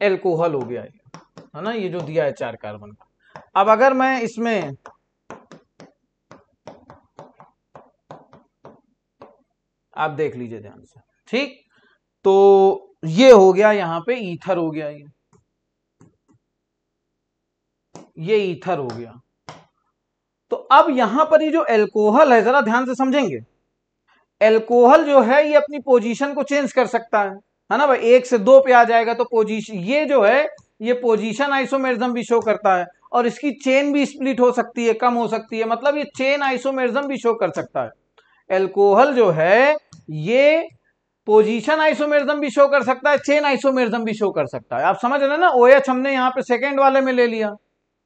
[SPEAKER 2] एल्कोहल हो गया, है ना, ये जो दिया है 4 कार्बन का। अब अगर मैं इसमें आप देख लीजिए ध्यान से, ठीक, तो ये हो गया, यहां पे ईथर हो गया, ये ईथर हो गया। तो अब यहां पर ये जो एल्कोहल है जरा ध्यान से समझेंगे, एल्कोहल जो है ये अपनी पोजीशन को चेंज कर सकता है ना भाई, 1 से 2 पे आ जाएगा तो पोजीशन ये जो है ये पोजीशन आइसोमेरिज्म भी शो करता है, और इसकी चेन भी स्प्लिट हो सकती है, कम हो सकती है, मतलब ये चेन आइसोमेरिज्म भी शो कर सकता है। एल्कोहल जो है ये पोजीशन आइसोमेरिज्म भी शो कर सकता है, चेन आइसोमेरिज्म भी शो कर सकता है। आप समझ रहे हैं ना, OH हमने यहाँ पे सेकेंड वाले में ले लिया,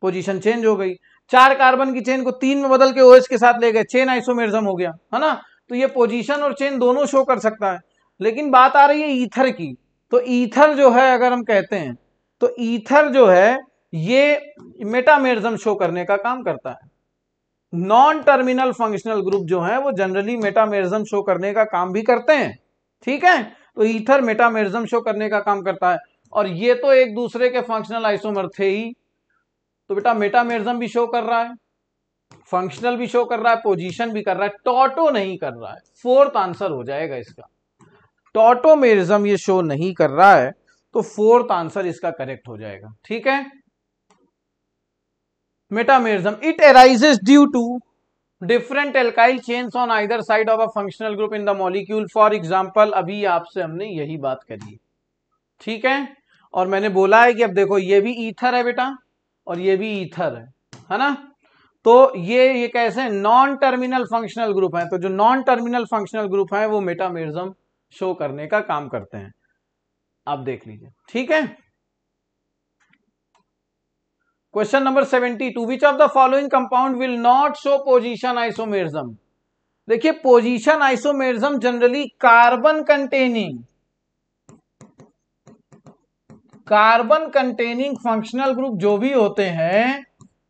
[SPEAKER 2] पोजीशन चेंज हो गई, 4 कार्बन की चेन को 3 में बदल के OH के साथ ले गए, चेन आइसोमेरिज्म हो गया, है ना। तो ये पोजीशन और चेन दोनों शो कर सकता है। लेकिन बात आ रही है ईथर की, तो ईथर जो है अगर हम कहते हैं तो ईथर जो है ये मेटामेरिज्म शो करने का काम करता है। नॉन टर्मिनल फंक्शनल ग्रुप जो है वो जनरली मेटामेरिज्म शो करने का काम भी करते हैं। ठीक है, तो ईथर मेटामेरिज्म शो करने का काम करता है, और ये तो एक दूसरे के फंक्शनल आइसोमर थे ही, तो बेटा मेटामेरिज्म भी शो कर रहा है, फंक्शनल भी शो कर रहा है, पोजीशन भी कर रहा है, टॉटो नहीं कर रहा है। फोर्थ आंसर हो जाएगा इसका, टॉटोमेरिज्म ये शो नहीं कर रहा है, तो फोर्थ आंसर इसका करेक्ट हो जाएगा। ठीक है, metamerism it arises due to different alkyl chains on either side of a functional group in the molecule. For example अभी आपसे हमने यही बात करी, ठीक है, और मैंने बोला है कि अब देखो ये भी ईथर है बेटा और ये भी ईथर है ना। तो ये कैसे नॉन टर्मिनल फंक्शनल ग्रुप है, तो जो नॉन टर्मिनल फंक्शनल ग्रुप है वो मेटामेरिज्म शो करने का काम करते हैं। आप देख लीजिए, ठीक है। Question number 72, which of the following compound will not show position isomerism. देखिए position isomerism generally carbon containing functional group जो भी होते हैं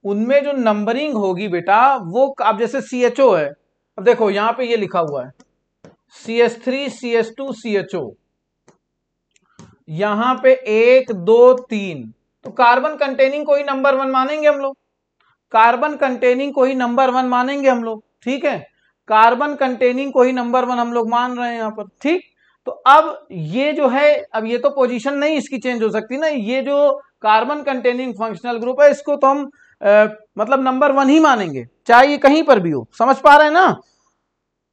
[SPEAKER 2] उनमें जो नंबरिंग होगी बेटा वो, अब जैसे CHO है, अब देखो यहां पे ये लिखा हुआ है CH3 CH2 CHO, यहां पे 1 2 3, तो कार्बन कंटेनिंग को ही नंबर 1 मानेंगे हम लोग, कार्बन कंटेनिंग को ही नंबर 1 मानेंगे हम लोग, ठीक है। कार्बन कंटेनिंग को ही नंबर 1 हम लोग मान रहे हैं यहां पर, ठीक। तो अब ये जो है, अब ये तो पोजीशन नहीं इसकी चेंज हो सकती ना, ये जो कार्बन कंटेनिंग फंक्शनल ग्रुप है इसको तो हम मतलब नंबर 1 ही मानेंगे, चाहे ये कहीं पर भी हो। समझ पा रहे हैं ना?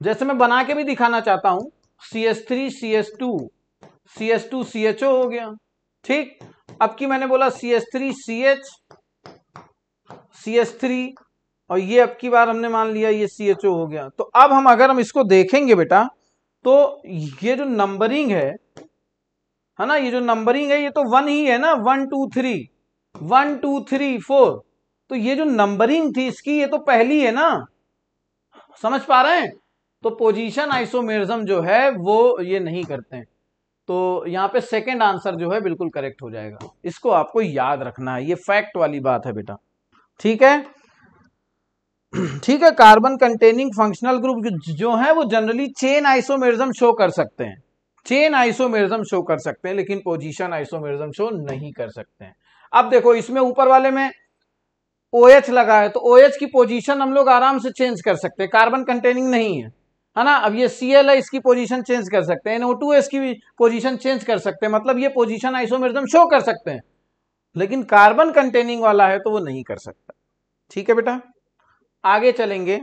[SPEAKER 2] जैसे मैं बना के भी दिखाना चाहता हूं, CH3 CH2 CH2 CHO हो गया, ठीक। अब की मैंने बोला CH3 CH CH3 और ये अब की बार हमने मान लिया ये CHO हो गया। तो अब अगर हम इसको देखेंगे बेटा, तो ये जो नंबरिंग है ना, ये जो नंबरिंग है ये तो 1 ही है ना, 1 2 3 1 2 3 4, तो ये जो नंबरिंग थी इसकी ये तो पहली है ना। समझ पा रहे हैं? तो पोजीशन आइसोमेरिज्म जो है वो ये नहीं करते हैं, तो यहां पे सेकंड आंसर जो है बिल्कुल करेक्ट हो जाएगा। इसको आपको याद रखना है, ये फैक्ट वाली बात है बेटा, ठीक है। ठीक है, कार्बन कंटेनिंग फंक्शनल ग्रुप जो है वो जनरली चेन आइसोमेरिज्म शो कर सकते हैं, चेन आइसोमेरिज्म शो कर सकते हैं, लेकिन पोजीशन आइसोमेरिज्म शो नहीं कर सकते हैं। अब देखो इसमें ऊपर वाले में OH लगा है, तो OH की पोजीशन हम लोग आराम से चेंज कर सकते हैं, कार्बन कंटेनिंग नहीं है ना। अब ये Cl है, इसकी पोजीशन चेंज कर सकते हैं, NO2 है, इसकी पोजीशन चेंज कर सकते हैं, मतलब ये पोजीशन आइसोमेरिज्म शो कर सकते हैं, लेकिन कार्बन कंटेनिंग वाला है तो वो नहीं कर सकता, ठीक है बेटा। आगे चलेंगे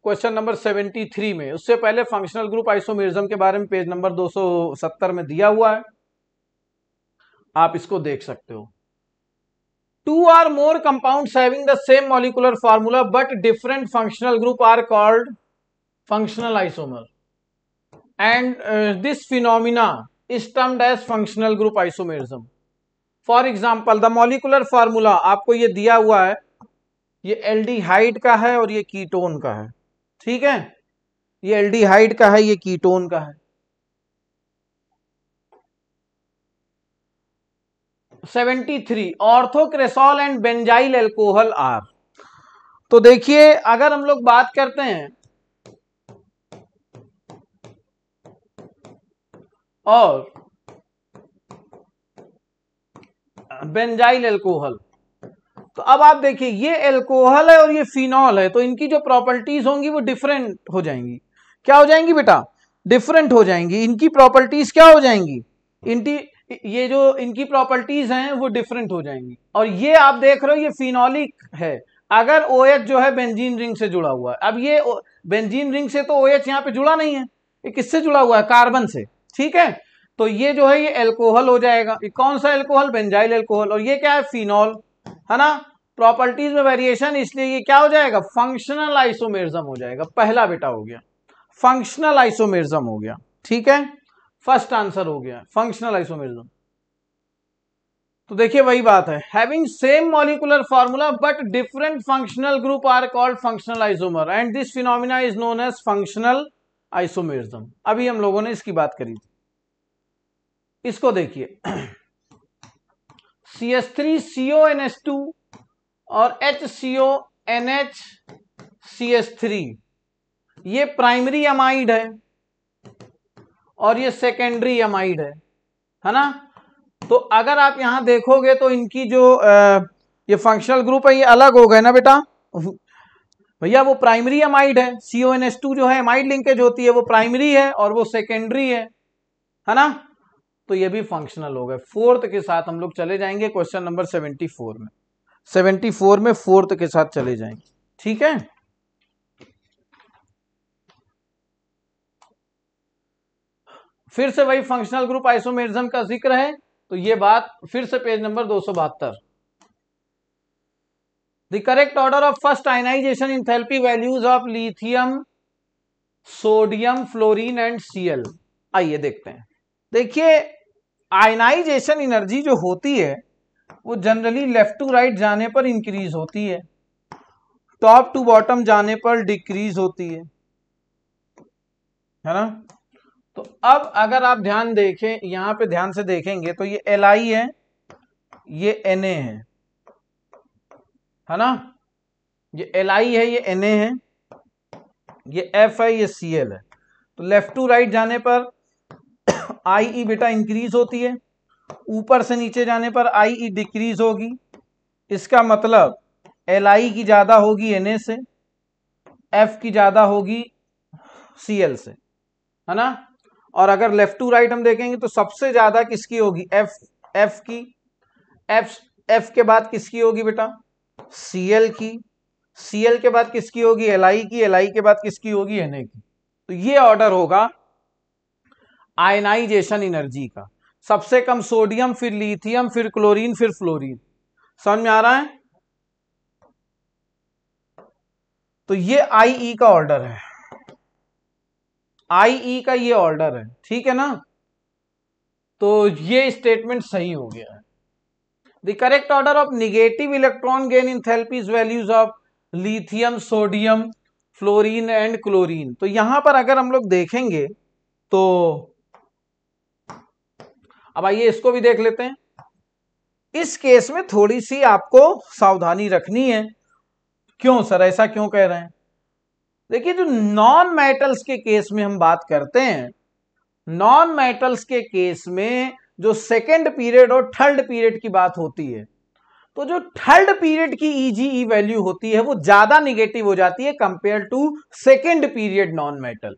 [SPEAKER 2] क्वेश्चन नंबर 73 में। उससे पहले फंक्शनल ग्रुप आइसोमेरिज्म के बारे में पेज नंबर 270 में दिया हुआ है, आप इसको देख सकते हो। 2 or more compounds having the same molecular formula but different functional group are called functional isomer, and this phenomena is termed as functional group isomerism. For example, the molecular formula आपको ये दिया हुआ है, ये एल्डिहाइड का है और ये कीटोन का है, ठीक है। ये एल्डिहाइड का है, ये कीटोन का है। 73 orthocresol and benzyl alcohol are. तो देखिए अगर हम लोग बात करते हैं और बेंजाइल एल्कोहल, तो अब आप देखिए ये एल्कोहल है और ये फिनॉल है, तो इनकी जो प्रॉपर्टीज होंगी वो डिफरेंट हो जाएंगी। क्या हो जाएंगी बेटा? डिफरेंट हो जाएंगी। इनकी प्रॉपर्टीज क्या हो जाएंगी? ये जो इनकी प्रॉपर्टीज हैं वो डिफरेंट हो जाएंगी। और ये आप देख रहे हो ये फिनॉलिक है, अगर OH जो है बेंजीन रिंग से जुड़ा हुआ है। अब ये बेंजीन रिंग से तो OH यहाँ पे जुड़ा नहीं है, ये किससे जुड़ा हुआ है? कार्बन से, ठीक है। तो ये जो है ये एल्कोहल हो जाएगा। ये कौन सा एल्कोहल? Benzyl alcohol. और ये क्या है? फिनॉल, है ना। प्रॉपर्टीज में वेरिएशन, इसलिए ये क्या हो जाएगा? फंक्शनल आइसोमेरिज्म हो जाएगा। पहला बेटा हो गया फंक्शनल आइसोमेरिज्म हो गया, ठीक है। फर्स्ट आंसर हो गया फंक्शनल आइसोमेरिज्म। तो देखिए वही बात है, having same molecular formula but different functional group are called functional isomer and this phenomena is known as functional isomerism. अभी हम लोगों ने इसकी बात करी थी। इसको देखिए CH3CONH2 और HCONH ये प्राइमरी अमाइड है और ये सेकेंडरी अमाइड है ना। तो अगर आप यहां देखोगे तो इनकी जो ये फंक्शनल ग्रुप है ये अलग हो गए ना बेटा। भैया वो प्राइमरी अमाइड है, CONH2 जो है अमाइड लिंकेज होती है वो प्राइमरी है और वो सेकेंडरी है ना। तो ये भी फंक्शनल हो गए। फोर्थ के साथ हम लोग चले जाएंगे क्वेश्चन नंबर 74 में। 74 में फोर्थ के साथ चले जाएंगे, ठीक है। फिर से वही फंक्शनल ग्रुप आइसोमेरिज्म का जिक्र है। तो ये बात फिर से page number 272। The correct order of first ionization enthalpy values of lithium, sodium, fluorine and Cl। आइए देखते हैं। देखिए आयनाइजेशन एनर्जी जो होती है वो जनरली लेफ्ट टू राइट जाने पर इंक्रीज होती है, टॉप टू बॉटम जाने पर डिक्रीज होती है ना। तो अब अगर आप ध्यान देखें, यहां पे ध्यान से देखेंगे तो ये Li है, ये Na है ना, ये Li है, ये Na है, ये F है, ये Cl है। तो लेफ्ट टू राइट जाने पर IE बेटा इंक्रीज होती है, ऊपर से नीचे जाने पर IE डिक्रीज होगी। इसका मतलब Li की ज्यादा होगी Na से, F की ज्यादा होगी Cl से, है ना। और अगर लेफ्ट टू राइट हम देखेंगे तो सबसे ज्यादा किसकी होगी, F की, F के बाद किसकी होगी बेटा, Cl की, Cl के बाद किसकी होगी, Li की, Li के बाद किसकी होगी, Na की। तो ये ऑर्डर होगा आयनाइजेशन एनर्जी का। सबसे कम सोडियम, फिर लिथियम, फिर क्लोरीन, फिर फ्लोरीन। समझ में आ रहा है। तो ये IE का ऑर्डर है, IE का ये ऑर्डर है, ठीक है ना। तो ये स्टेटमेंट सही हो गया है। The correct order of negative electron gain enthalpies values of lithium, sodium, fluorine and chlorine. तो यहां पर अगर हम लोग देखेंगे तो अब आइए इसको भी देख लेते हैं। इस केस में थोड़ी सी आपको सावधानी रखनी है। क्यों सर, ऐसा क्यों कह रहे हैं? देखिए जो नॉन मेटल्स के केस में हम बात करते हैं, नॉन मेटल्स के केस में जो सेकेंड पीरियड और थर्ड पीरियड की बात होती है, तो जो थर्ड पीरियड की EGE वैल्यू होती है वो ज्यादा निगेटिव हो जाती है compare to second period non metal.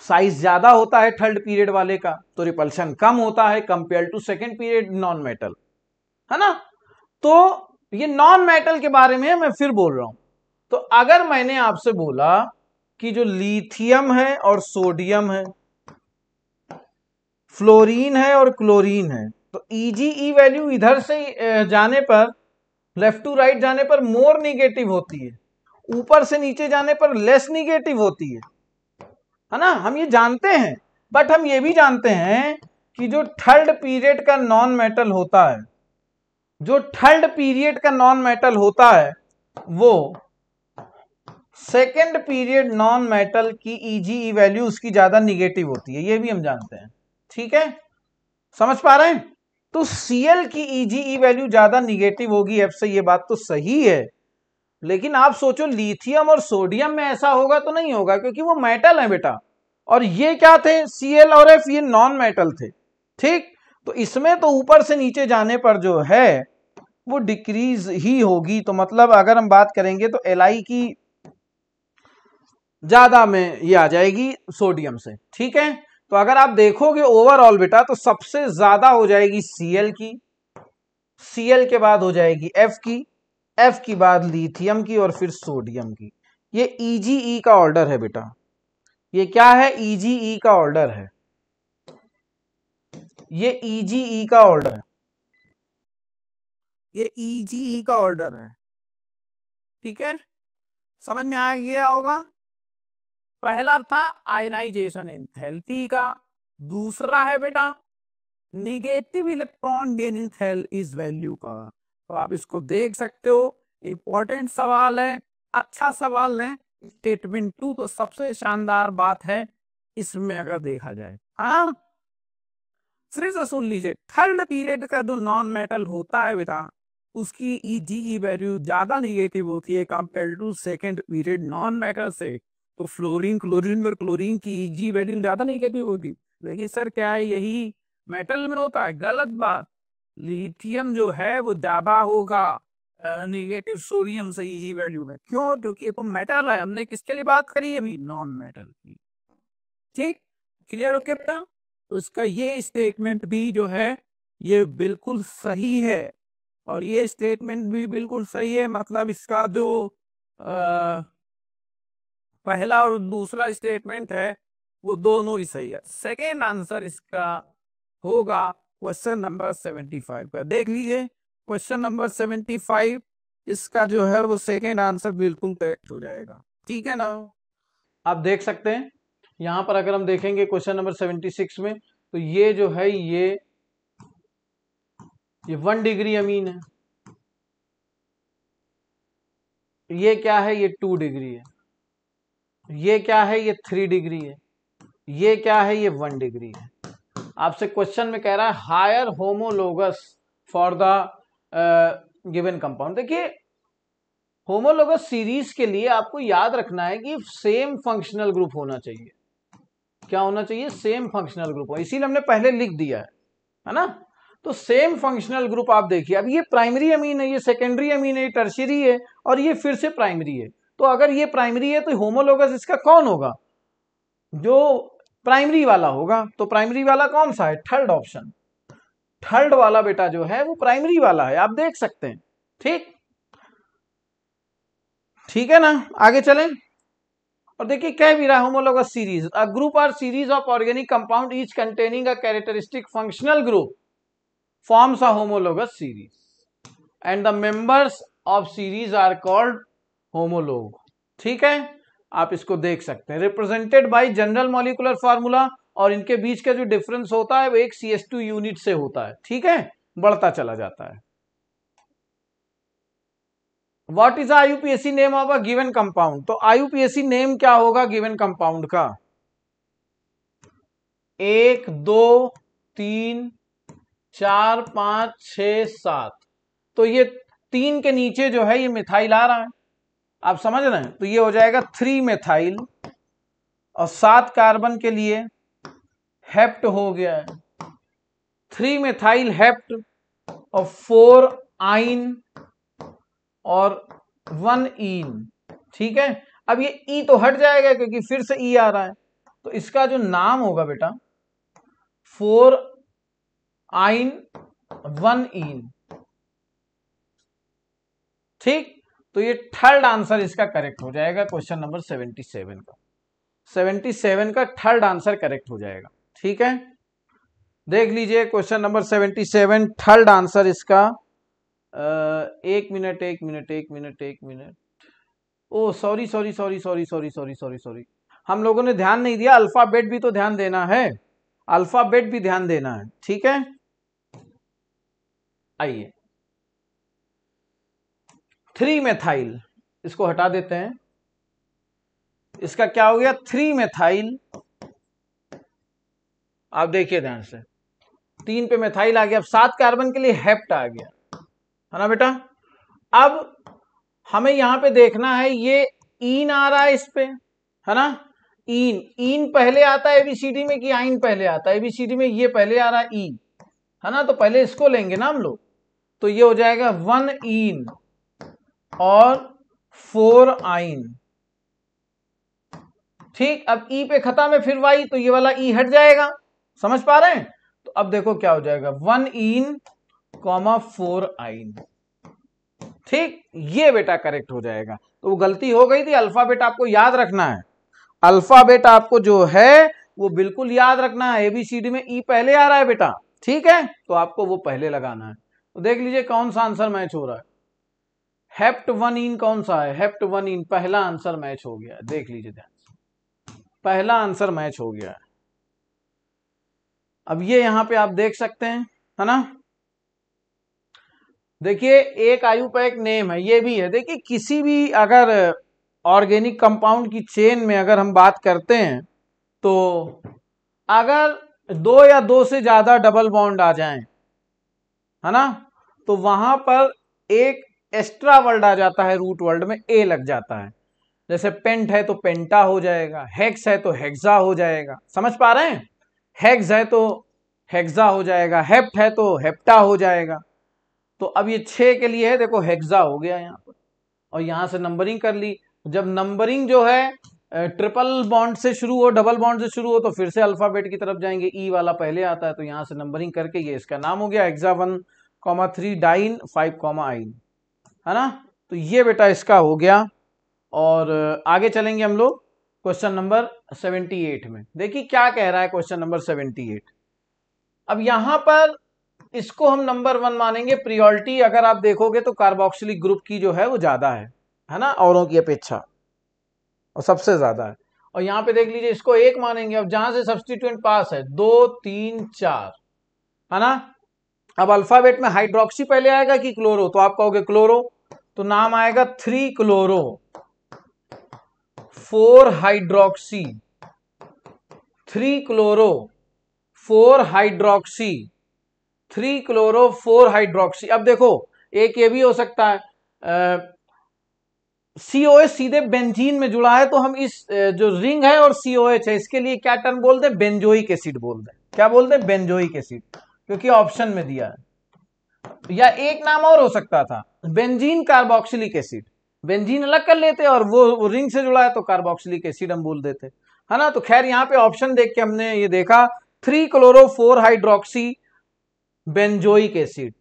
[SPEAKER 2] Size ज्यादा होता है थर्ड पीरियड वाले का, तो रिपल्शन कम होता है compare to second period non metal, है ना। तो ये नॉन मेटल के बारे में मैं फिर बोल रहा हूं। तो अगर मैंने आपसे बोला कि जो लिथियम है और सोडियम है, फ्लोरीन है और क्लोरीन है, तो EGE वैल्यू इधर से जाने पर, लेफ्ट टू राइट जाने पर मोर निगेटिव होती है, ऊपर से नीचे जाने पर लेस निगेटिव होती है ना। हम ये जानते हैं, बट हम ये भी जानते हैं कि जो थर्ड पीरियड का नॉन मेटल होता है, जो थर्ड पीरियड का नॉन मेटल होता है वो सेकेंड पीरियड नॉन मेटल की EGE वैल्यू उसकी ज्यादा निगेटिव होती है, ये भी हम जानते हैं, ठीक है, समझ पा रहे हैं। तो Cl की EGE वैल्यू ज्यादा निगेटिव होगी F से, ये बात तो सही है। लेकिन आप सोचो लिथियम और सोडियम में ऐसा होगा तो नहीं होगा, क्योंकि वो मेटल है बेटा, और ये क्या थे, Cl और F, ये नॉन मेटल थे, ठीक। तो इसमें तो ऊपर से नीचे जाने पर जो है वो डिक्रीज ही होगी। तो मतलब अगर हम बात करेंगे तो Li की ज्यादा में ये आ जाएगी सोडियम से, ठीक है। तो अगर आप देखोगे ओवरऑल बेटा, तो सबसे ज्यादा हो जाएगी Cl की, Cl के बाद हो जाएगी F की, F की बाद लिथियम की, और फिर सोडियम की। ये EGE का ऑर्डर है बेटा, ये क्या है, EGE का ऑर्डर है, ये EGE का ऑर्डर है, ये EGE का ऑर्डर है, ठीक है, समझ में आ गया होगा। पहला था आयनाइजेशन एंथैल्पी का, दूसरा है बेटा निगेटिव इलेक्ट्रॉन गेन इस वैल्यू का। तो आप इसको देख सकते हो, इंपॉर्टेंट सवाल है, अच्छा सवाल है। स्टेटमेंट 2 तो सबसे शानदार बात है इसमें अगर देखा जाए। हाँ फिर से सुन लीजिए, थर्ड पीरियड का जो नॉन मेटल होता है बेटा, उसकी EGE वैल्यू ज्यादा निगेटिव होती है compare to second period non metal से। तो फ्लोरीन, क्लोरीन और क्लोरीन की EGE वैल्यू ज्यादा निगेटिव होगी। लेकिन सर क्या है यही मेटल में होता है? गलत बात। लिथियम जो है वो ज्यादा होगा निगेटिव सोडियम से EGE वैल्यू में। क्यों? क्योंकि वो मेटल है। हमने किसके लिए बात करी अभी? नॉन मेटल की। ठीक, क्लियर हो क्या बेटा? तो इसका ये स्टेटमेंट भी जो है ये बिल्कुल सही है, और ये स्टेटमेंट भी बिल्कुल सही है। मतलब इसका जो पहला और दूसरा स्टेटमेंट है वो दोनों ही सही है। सेकेंड आंसर इसका होगा
[SPEAKER 3] क्वेश्चन नंबर 75 का देख लीजिए। क्वेश्चन नंबर 75 इसका जो है वो सेकेंड आंसर बिल्कुल करेक्ट हो जाएगा, ठीक है ना।
[SPEAKER 2] आप देख सकते हैं यहां पर अगर हम देखेंगे क्वेश्चन नंबर 76 में, तो ये जो है ये 1 डिग्री अमीन है, ये क्या है, ये 2 डिग्री है, ये क्या है, ये 3 डिग्री है, ये क्या है, ये 1 डिग्री है। आपसे क्वेश्चन में कह रहा है higher homologous for the given compound. देखिए होमोलोगस सीरीज के लिए आपको याद रखना है कि सेम फंक्शनल ग्रुप होना चाहिए। क्या होना चाहिए? सेम फंक्शनल ग्रुप हो, इसीलिए हमने पहले लिख दिया है ना। तो सेम फंक्शनल ग्रुप आप देखिए, अब ये प्राइमरी अमीन है, ये सेकेंडरी अमीन है, ये टर्शियरी है और ये फिर से प्राइमरी है। तो अगर ये प्राइमरी है तो होमोलोगस इसका कौन होगा? जो प्राइमरी वाला होगा। तो प्राइमरी वाला कौन सा है? थर्ड ऑप्शन, थर्ड वाला बेटा जो है वो प्राइमरी वाला है, आप देख सकते हैं। ठीक है ना, आगे चलें और देखिए कह भी रहा है homologous series, a group or series of organic compound each containing a characteristic functional group forms a homologous series and the members of series are called homolog. ठीक है, आप इसको देख सकते हैं, represented by general molecular formula, और इनके बीच का जो डिफरेंस होता है वो एक CH2 यूनिट से होता है। ठीक है, बढ़ता चला जाता है। What is IUPAC name of a given compound? तो IUPAC नेम क्या होगा गिवन कंपाउंड का? 1 2 3 4 5 6 7, तो ये 3 के नीचे जो है ये मिथाइल आ रहा है, आप समझ रहे हैं। तो ये हो जाएगा 3 मिथाइल और 7 कार्बन के लिए हेप्ट हो गया है, 3 मिथाइल हेप्ट और 4 आइन और 1 ईन। ठीक है, अब ये ई तो हट जाएगा क्योंकि फिर से ई आ रहा है, तो इसका जो नाम होगा बेटा 4 आइन 1 ईन। ठीक, तो ये थर्ड आंसर इसका करेक्ट हो जाएगा क्वेश्चन नंबर 77 का। 77 का थर्ड आंसर करेक्ट हो जाएगा। ठीक है, देख लीजिए क्वेश्चन नंबर 77 थर्ड आंसर इसका, एक मिनट, ओ सॉरी, हम लोगों ने ध्यान नहीं दिया, अल्फाबेट भी तो ध्यान देना है, अल्फाबेट भी ध्यान देना है। ठीक है, आइए 3 मेथाइल, इसको हटा देते हैं, इसका क्या हो गया 3 मेथाइल। आप देखिए ध्यान से, 3 पे मेथाइल आ गया, अब 7 कार्बन के लिए हेप्ट आ गया, है ना बेटा। अब हमें यहां पे देखना है, ये ईन आ रहा है इस पे, है ना। ईन पहले आता है एबीसीडी में कि आइन पहले आता है? एबीसीडी में ये पहले आ रहा है ई, है ना, तो पहले इसको लेंगे ना हम लोग। तो ये हो जाएगा 1 ईन और 4 आइन। ठीक, अब ई पे खत्म है, फिर वाई, तो ये वाला ई हट जाएगा, समझ पा रहे हैं। तो अब देखो क्या हो जाएगा 1 ईन 4 आइन। ठीक, ये बेटा करेक्ट हो जाएगा। तो वो गलती हो गई थी, अल्फाबेट आपको याद रखना है, अल्फाबेट आपको जो है वो बिल्कुल याद रखना है। एबीसीडी में ई पहले आ रहा है बेटा, ठीक है, तो आपको वो पहले लगाना है। तो देख लीजिए कौन सा आंसर मैच हो रहा है। हेप्ट 1 इन कौन सा है? हेप्ट 1 इन पहला आंसर मैच हो गया, देख लीजिए ध्यान से, पहला आंसर मैच हो गया है। अब ये यहां पे आप देख सकते हैं, है ना। देखिए एक IUPAC नेम है, ये भी है। देखिए किसी भी अगर ऑर्गेनिक कंपाउंड की चेन में अगर हम बात करते हैं, तो अगर 2 या 2 से ज्यादा डबल बॉन्ड आ जाएं, है ना, तो वहां पर एक एक्स्ट्रा वर्ड आ जाता है, रूट वर्ड में ए लग जाता है। जैसे पेंट है तो पेंटा हो जाएगा, हेक्स है तो हेक्सा हो जाएगा, समझ पा रहे हैं। हेक्स है तो हेक्सा हो जाएगा, हेप्ट है तो हेप्टा हो जाएगा। तो अब ये 6 के लिए है, देखो हेक्सा हो गया यहाँ पर, और यहां से नंबरिंग कर ली। जब नंबरिंग जो है ट्रिपल बॉन्ड से शुरू हो, डबल बॉन्ड से शुरू हो, तो फिर से अल्फाबेट की तरफ जाएंगे, ई वाला पहले आता है, तो यहां से नंबरिंग करके ये इसका नाम हो गया हेक्सा 1,3 डाइन 5, आइन, है ना। तो ये बेटा इसका हो गया। और आगे चलेंगे हम लोग क्वेश्चन नंबर 78 में। देखिए क्या कह रहा है क्वेश्चन नंबर 78। अब यहां पर इसको हम नंबर 1 मानेंगे। प्रियोरिटी अगर आप देखोगे तो कार्बोक्सिलिक ग्रुप की जो है वो ज्यादा है ना, औरों की अपेक्षा, और सबसे ज्यादा है। और यहां पे देख लीजिए इसको 1 मानेंगे। अब जहां से सब्स्टिट्यूएंट पास है 2 3 4, है ना। अब अल्फाबेट में हाइड्रोक्सी पहले आएगा कि क्लोरो, तो आप कहोगे क्लोरो, तो नाम आएगा 3 chloro 4 hydroxy, 3 chloro 4 hydroxy, 3 chloro 4 hydroxy. अब देखो एक ये भी हो सकता है, COH सीधे बेंजीन में जुड़ा है, तो हम इस जो रिंग है और COH है इसके लिए क्या टर्म बोलते हैं, बेंजोइक एसिड बोलते हैं। क्या बोलते हैं, बेंजोइक एसिड, क्योंकि ऑप्शन में दिया है। या एक नाम और हो सकता था, बेंजीन कार्बोक्सिलिक एसिड, बेंजीन अलग कर लेते और वो रिंग से जुड़ा है तो कार्बोक्सिलिक एसिड हम बोल देते, है ना। तो खैर यहाँ पे ऑप्शन देख के हमने ये देखा 3 chloro 4 hydroxy benzoic acid,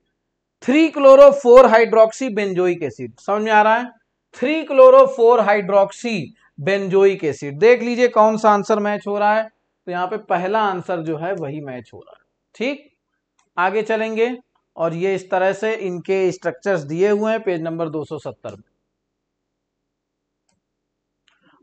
[SPEAKER 2] 3 chloro 4 hydroxy benzoic acid, समझ में आ रहा है। 3 क्लोरो 4 हाइड्रोक्सी बेंजोइक एसिड। देख लीजिए कौन सा आंसर मैच हो रहा है, तो यहाँ पे पहला आंसर जो है वही मैच हो रहा है। ठीक, आगे चलेंगे और ये इस तरह से इनके स्ट्रक्चर्स दिए हुए हैं पेज नंबर 270 में।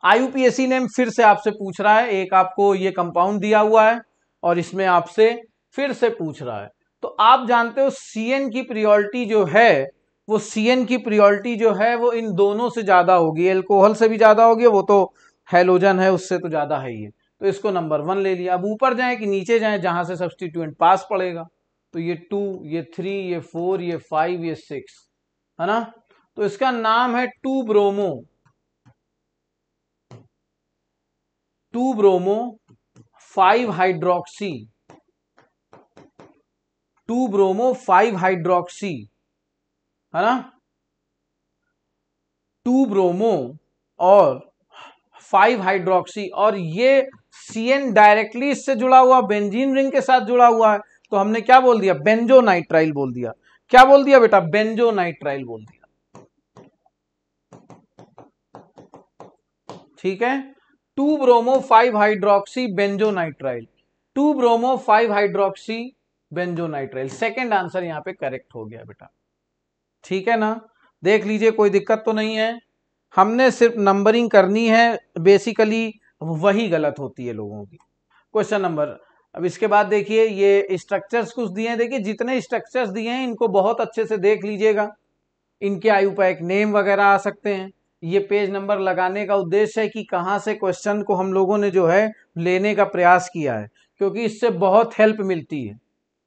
[SPEAKER 2] IUPAC ने फिर से आपसे पूछ रहा है, एक आपको ये कंपाउंड दिया हुआ है और इसमें आपसे फिर से पूछ रहा है। तो आप जानते हो CN की प्रियोरिटी जो है वो, CN की प्रियोरिटी जो है वो इन दोनों से ज्यादा होगी, एल्कोहल से भी ज्यादा होगी, वो तो हेलोजन है उससे तो ज्यादा है ही है, तो इसको नंबर 1 ले लिया। अब ऊपर जाए कि नीचे जाए, जहां से सब्स्टिट्यूएंट पास पड़ेगा, तो ये 2 ये 3 ये 4 ये 5 ये 6, है ना। तो इसका नाम है 2 ब्रोमो 5 हाइड्रोक्सी, 2 ब्रोमो 5 हाइड्रोक्सी, है ना, 2 ब्रोमो और 5 हाइड्रोक्सी। और ये CN डायरेक्टली इससे जुड़ा हुआ, बेंजीन रिंग के साथ जुड़ा हुआ है, तो हमने क्या बोल दिया, बेंजोनाइट्राइल बोल दिया। क्या बोल दिया बेटा, बेंजोनाइट्राइल बोल दिया। ठीक है, 2 bromo 5 hydroxy benzonitrile, 2 bromo 5 hydroxy benzonitrile. Second answer यहां पे करेक्ट हो गया बेटा। ठीक है ना, देख लीजिए कोई दिक्कत तो नहीं है। हमने सिर्फ नंबरिंग करनी है, बेसिकली वही गलत होती है लोगों की। क्वेश्चन नंबर, अब इसके बाद देखिए ये स्ट्रक्चर्स कुछ दिए हैं। देखिए जितने स्ट्रक्चर्स दिए हैं इनको बहुत अच्छे से देख लीजिएगा, इनके IUPAC नेम वगैरह आ सकते हैं। ये पेज नंबर लगाने का उद्देश्य है कि कहाँ से क्वेश्चन को हम लोगों ने जो है लेने का प्रयास किया है, क्योंकि इससे बहुत हेल्प मिलती है।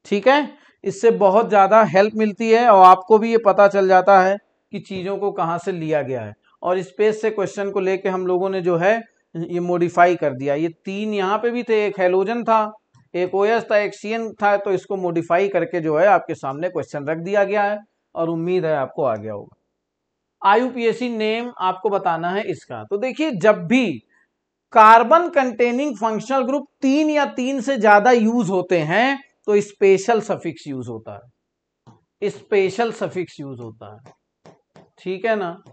[SPEAKER 2] ठीक है, इससे बहुत ज़्यादा हेल्प मिलती है और आपको भी ये पता चल जाता है कि चीज़ों को कहाँ से लिया गया है। और इस पेज से क्वेश्चन को लेके हम लोगों ने जो है ये मॉडिफाई कर दिया। ये 3 यहाँ पे भी थे, एक हेलोजन था, एक OH था, एक CN था, तो इसको मॉडिफाई करके जो है आपके सामने क्वेश्चन रख दिया गया है और उम्मीद है आपको आ गया होगा। IUPAC नेम आपको बताना है इसका। तो देखिए जब भी कार्बन कंटेनिंग फंक्शनल ग्रुप 3 या 3 से ज्यादा यूज होते हैं तो स्पेशल सफिक्स यूज होता है, स्पेशल सफिक्स यूज होता है। ठीक है ना,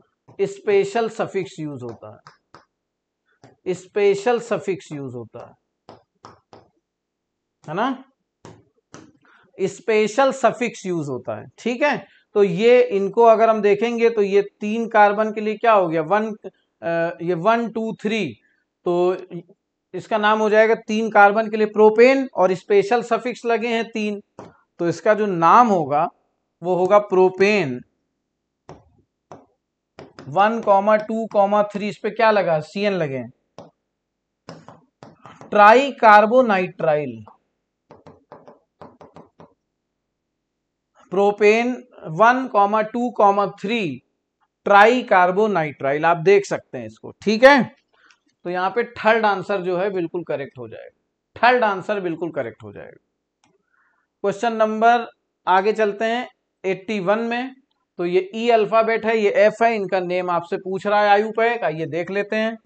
[SPEAKER 2] स्पेशल सफिक्स यूज होता है, स्पेशल सफिक्स यूज होता है ना, स्पेशल सफिक्स यूज होता है। ठीक है, तो ये इनको अगर हम देखेंगे तो ये 3 कार्बन के लिए क्या हो गया, 1 2 3, तो इसका नाम हो जाएगा 3 कार्बन के लिए प्रोपेन, और स्पेशल सफिक्स लगे हैं 3, तो इसका जो नाम होगा वो होगा प्रोपेन 1, 2, 3। इस पे क्या लगा, CN लगे, try carbonitrile, propane 1, 2, 3 try carbonitrile, आप देख सकते हैं इसको। ठीक है, तो यहां पे थर्ड आंसर जो है बिल्कुल करेक्ट हो जाएगा, थर्ड आंसर बिल्कुल करेक्ट हो जाएगा। क्वेश्चन नंबर आगे चलते हैं 81 में। तो ये E अल्फाबेट है, ये F है, इनका नेम आपसे पूछ रहा है IUPAC, आइए देख लेते हैं।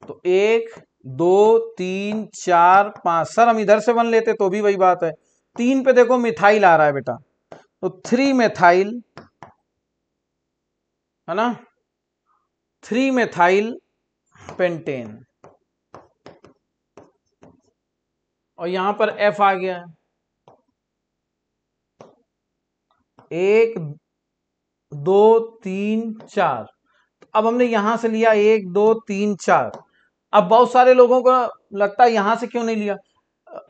[SPEAKER 2] तो 1 2 3 4 5, सर हम इधर से 1 लेते तो भी वही बात है। 3 पे देखो मिथाइल आ रहा है बेटा, तो 3 मिथाइल, है ना, 3 मिथाइल पेंटेन, और यहां पर F आ गया है। 1 2 3 4। अब हमने यहां से लिया 1 2 3 4। अब बहुत सारे लोगों को लगता है यहां से क्यों नहीं लिया।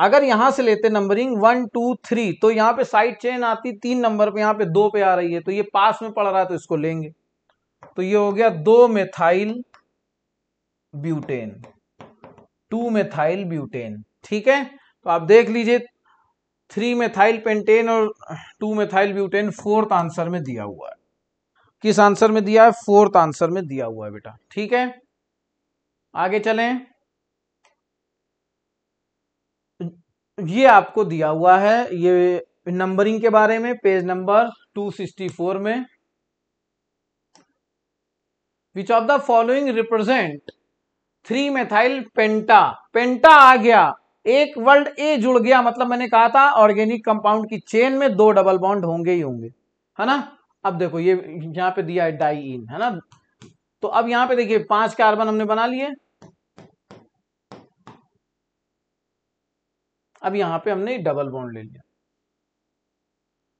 [SPEAKER 2] अगर यहां से लेते नंबरिंग 1 2 3 तो यहां पे साइड चेन आती 3 नंबर पे, यहां पे 2 पे आ रही है, तो ये पास में पड़ रहा है तो इसको लेंगे। तो ये हो गया 2 मेथाइल ब्यूटेन, 2 मेथाइल ब्यूटेन। ठीक है, तो आप देख लीजिए 3 मेथाइल पेंटेन और 2 मेथाइल ब्यूटेन फोर्थ आंसर में दिया हुआ है। किस आंसर में दिया है? फोर्थ आंसर में दिया हुआ है बेटा। ठीक है, आगे चलें। ये आपको दिया हुआ है ये नंबरिंग के बारे में, पेज नंबर 264 में। Which of the following represent 3 methyl penta. Penta आ गया, एक वर्ड ए जुड़ गया, मतलब मैंने कहा था ऑर्गेनिक कंपाउंड की चेन में 2 डबल बॉन्ड होंगे ही होंगे, है ना। अब देखो ये यहां पे दिया है डाइईन, है ना। तो अब यहां पे देखिए 5 कार्बन हमने बना लिए। अब यहां पे हमने डबल बॉन्ड ले लिया,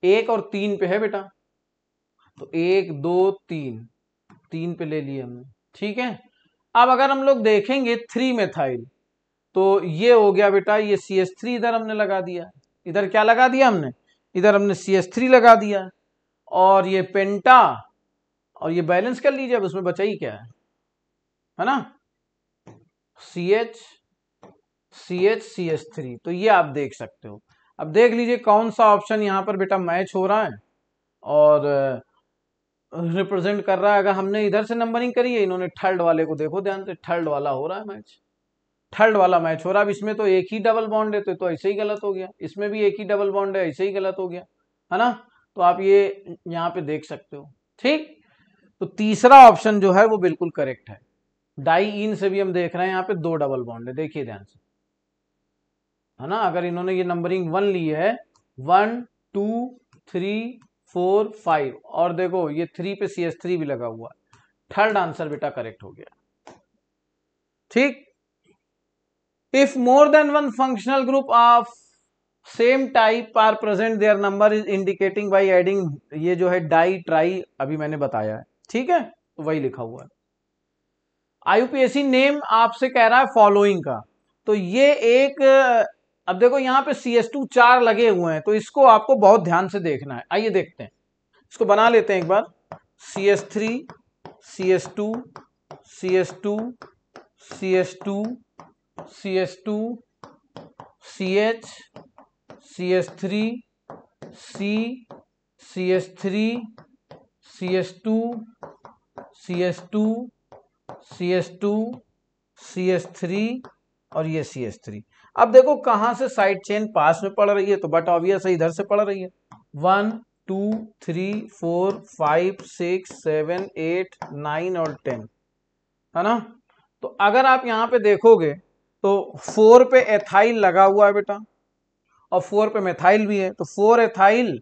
[SPEAKER 2] 1 और 3 पे है बेटा, तो 1 2 3 पे ले लिए हमने। ठीक है, अब अगर हम लोग देखेंगे 3 मेथाइल, तो ये हो गया बेटा, ये CH3 इधर हमने लगा दिया। इधर क्या लगा दिया हमने? इधर हमने CH3 लगा दिया। और ये पेंटा, और ये बैलेंस कर लीजिए, अब उसमें बचा ही क्या है ना, CH CH3। तो ये आप देख सकते हो। अब देख लीजिए कौन सा ऑप्शन यहां पर बेटा मैच हो रहा है और रिप्रेजेंट कर रहा है। अगर हमने इधर से नंबरिंग करी है, इन्होंने थर्ड वाले को देखो ध्यान से, थर्ड वाला हो रहा है मैच, थर्ड वाला मैच हो रहा है। अब इसमें तो एक ही डबल बॉन्ड है, तो ऐसे ही गलत हो गया। इसमें भी एक ही डबल बॉन्ड है, ऐसे ही गलत हो गया, है ना। तो आप ये यहाँ पे देख सकते हो। ठीक, तो तीसरा ऑप्शन जो है वो बिल्कुल करेक्ट है। डाइईन से भी हम देख रहे हैं यहाँ पे 2 डबल बॉन्ड है, देखिए ध्यान से, है ना। अगर इन्होंने ये नंबरिंग 1 ली है, 1 2 3 4 5, और देखो ये 3 पे CH3 भी लगा हुआ है। थर्ड आंसर बेटा करेक्ट हो गया। ठीक, if more than one functional group of same type are present, their number is indicating by adding, ये जो है डाई ट्राई अभी मैंने बताया है। ठीक है, तो वही लिखा हुआ है। IUPAC नेम आपसे कह रहा है फॉलोइंग का, तो ये एक, अब देखो यहाँ पे CH2 4 लगे हुए हैं, तो इसको आपको बहुत ध्यान से देखना है। आइए देखते हैं, इसको बना लेते हैं एक बार। CH3 CH2 CH2 CH2 CH2 CH CH3 C CH3 CH2 CH2 CH2 CH3 और ये CH3। अब देखो कहां से साइड चेन पास में पड़ रही है, तो बट ऑब्वियस है इधर से पड़ रही है। 1 2 3 4 5 6 7 8 9 और 10, है ना। तो अगर आप यहां पे देखोगे तो 4 पे एथाइल लगा हुआ है बेटा, और 4 पे मेथाइल भी है, तो 4 एथाइल,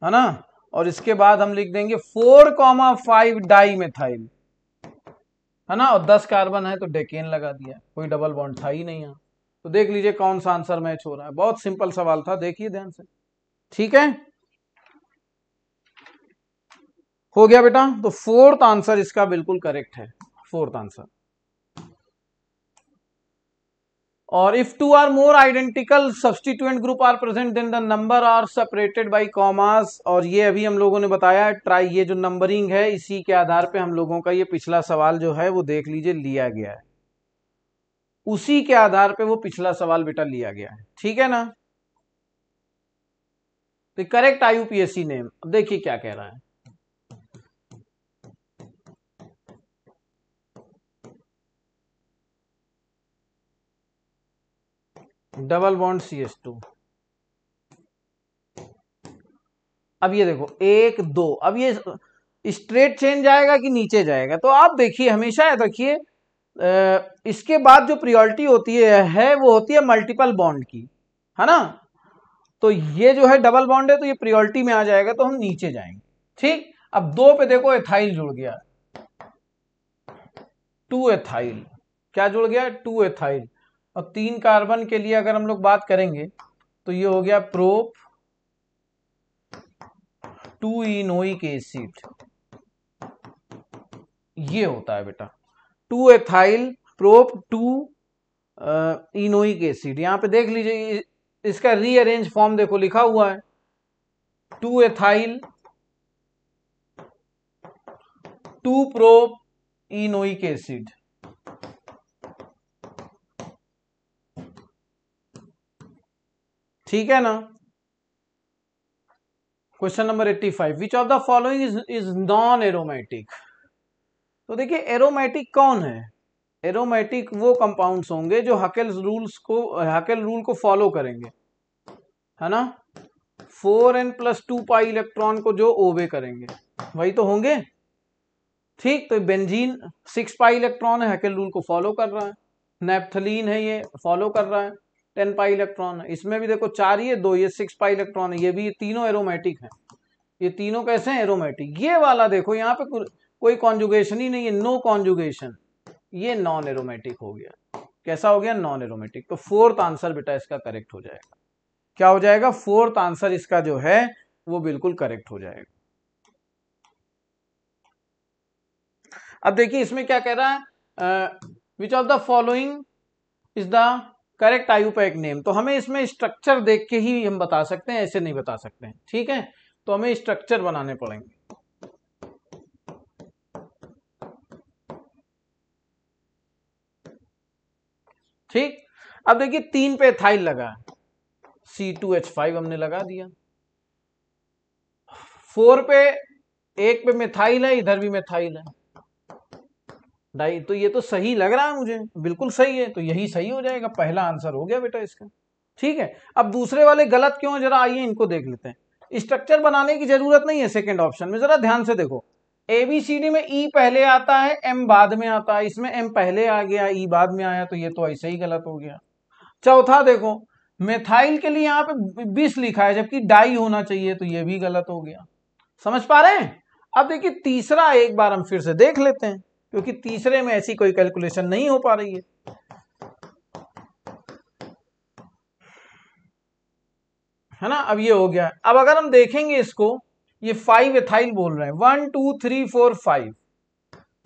[SPEAKER 2] है ना। और इसके बाद हम लिख देंगे 4,5 डाई मेथाइल, है ना। और 10 कार्बन है तो डेकेन लगा दिया, कोई डबल बॉन्ड था ही नहीं यहाँ। तो देख लीजिए कौन सा आंसर मैच हो रहा है। बहुत सिंपल सवाल था, देखिए ध्यान से। ठीक है, हो गया बेटा। तो फोर्थ आंसर इसका बिल्कुल करेक्ट है, फोर्थ आंसर। और if two or more identical substituent group are present then the number are separated by commas, और ये अभी हम लोगों ने बताया ट्राई, ये जो नंबरिंग है इसी के आधार पे हम लोगों का ये पिछला सवाल जो है वो देख लीजिए लिया गया है, उसी के आधार पे वो पिछला सवाल बेटा लिया गया है। ठीक है ना। तो करेक्ट IUPAC नेम, अब देखिए क्या कह रहा है। Double bond CH2। अब ये देखो 1 2, अब ये स्ट्रेट चेन जाएगा कि नीचे जाएगा, तो आप देखिए हमेशा याद रखिए इसके बाद जो प्रियोरिटी होती है वो होती है मल्टीपल बॉन्ड की, है ना। तो ये जो है डबल बॉन्ड है तो ये प्रियोरिटी में आ जाएगा, तो हम नीचे जाएंगे। ठीक, अब 2 पे देखो एथाइल जुड़ गया, 2 एथाइल, क्या जुड़ गया? 2 एथाइल। और 3 कार्बन के लिए अगर हम लोग बात करेंगे तो ये हो गया प्रोप 2 इनोइक एसिड, ये होता है बेटा 2 एथाइल प्रोप 2 इनोइक एसिड। यहां पे देख लीजिए इसका रीअरेंज फॉर्म देखो लिखा हुआ है 2 एथाइल 2 प्रोप इनोइक एसिड। ठीक है ना। Question number 85, which of the following is non aromatic. तो देखिए एरोमेटिक कौन है, एरोमेटिक वो कंपाउंड्स होंगे जो हकेल रूल को फॉलो करेंगे, है ना। 4n+2 पाई इलेक्ट्रॉन को जो ओबे करेंगे वही तो होंगे। ठीक, तो बेंजीन 6 पाई इलेक्ट्रॉन है, हकेल रूल को फॉलो कर रहा है। नेप्थलीन है, ये फॉलो कर रहा है, 10 पाई इलेक्ट्रॉन है। इसमें भी देखो 4 ये 2 ये 6 पाई इलेक्ट्रॉन है, ये भी तीनों एरोमेटिक हैं। ये तीनों कैसे हैं, एरोमेटिक। ये वाला देखो यहाँ पे कोई कॉन्जुगेशन ही नहीं है, नो कॉन्जुगेशन, ये नॉन एरोमेटिक हो गया। कैसा हो गया, नॉन एरोमेटिक। तो 4th आंसर बेटा इसका करेक्ट हो जाएगा। क्या हो जाएगा, 4th आंसर इसका जो है वो बिल्कुल करेक्ट हो जाएगा। अब देखिए इसमें क्या कह रहा है, विच of the following is the correct IUPAC name. तो हमें इसमें स्ट्रक्चर देख के ही हम बता सकते हैं, ऐसे नहीं बता सकते हैं। ठीक है, तो हमें स्ट्रक्चर बनाने पड़ेंगे। ठीक, अब देखिए 3 पे एथाइल लगा है, C2H5 हमने लगा दिया। 4 पे 1 पे मिथाइल है, इधर भी मिथाइल है डाई, तो ये तो सही लग रहा है मुझे, बिल्कुल सही है, तो यही सही हो जाएगा, पहला आंसर हो गया बेटा इसका। ठीक है, अब दूसरे वाले गलत क्यों, जरा आइए इनको देख लेते हैं। स्ट्रक्चर बनाने की जरूरत नहीं है सेकंड ऑप्शन में, जरा ध्यान से देखो। ABCD में E पहले आता है, M बाद में आता है, इसमें M पहले आ गया, E बाद में आया, तो ये तो ऐसे ही गलत हो गया। चौथा देखो, मेथाइल के लिए यहाँ पे 20 लिखा है जबकि डाई होना चाहिए, तो ये भी गलत हो गया। समझ पा रहे हैं। अब देखिए तीसरा एक बार हम फिर से देख लेते हैं, क्योंकि तीसरे में ऐसी कोई कैलकुलेशन नहीं हो पा रही है ना। अब ये हो गया। अब अगर हम देखेंगे इसको, ये 5 एथाइल बोल रहे हैं, 1 2 3 4 5,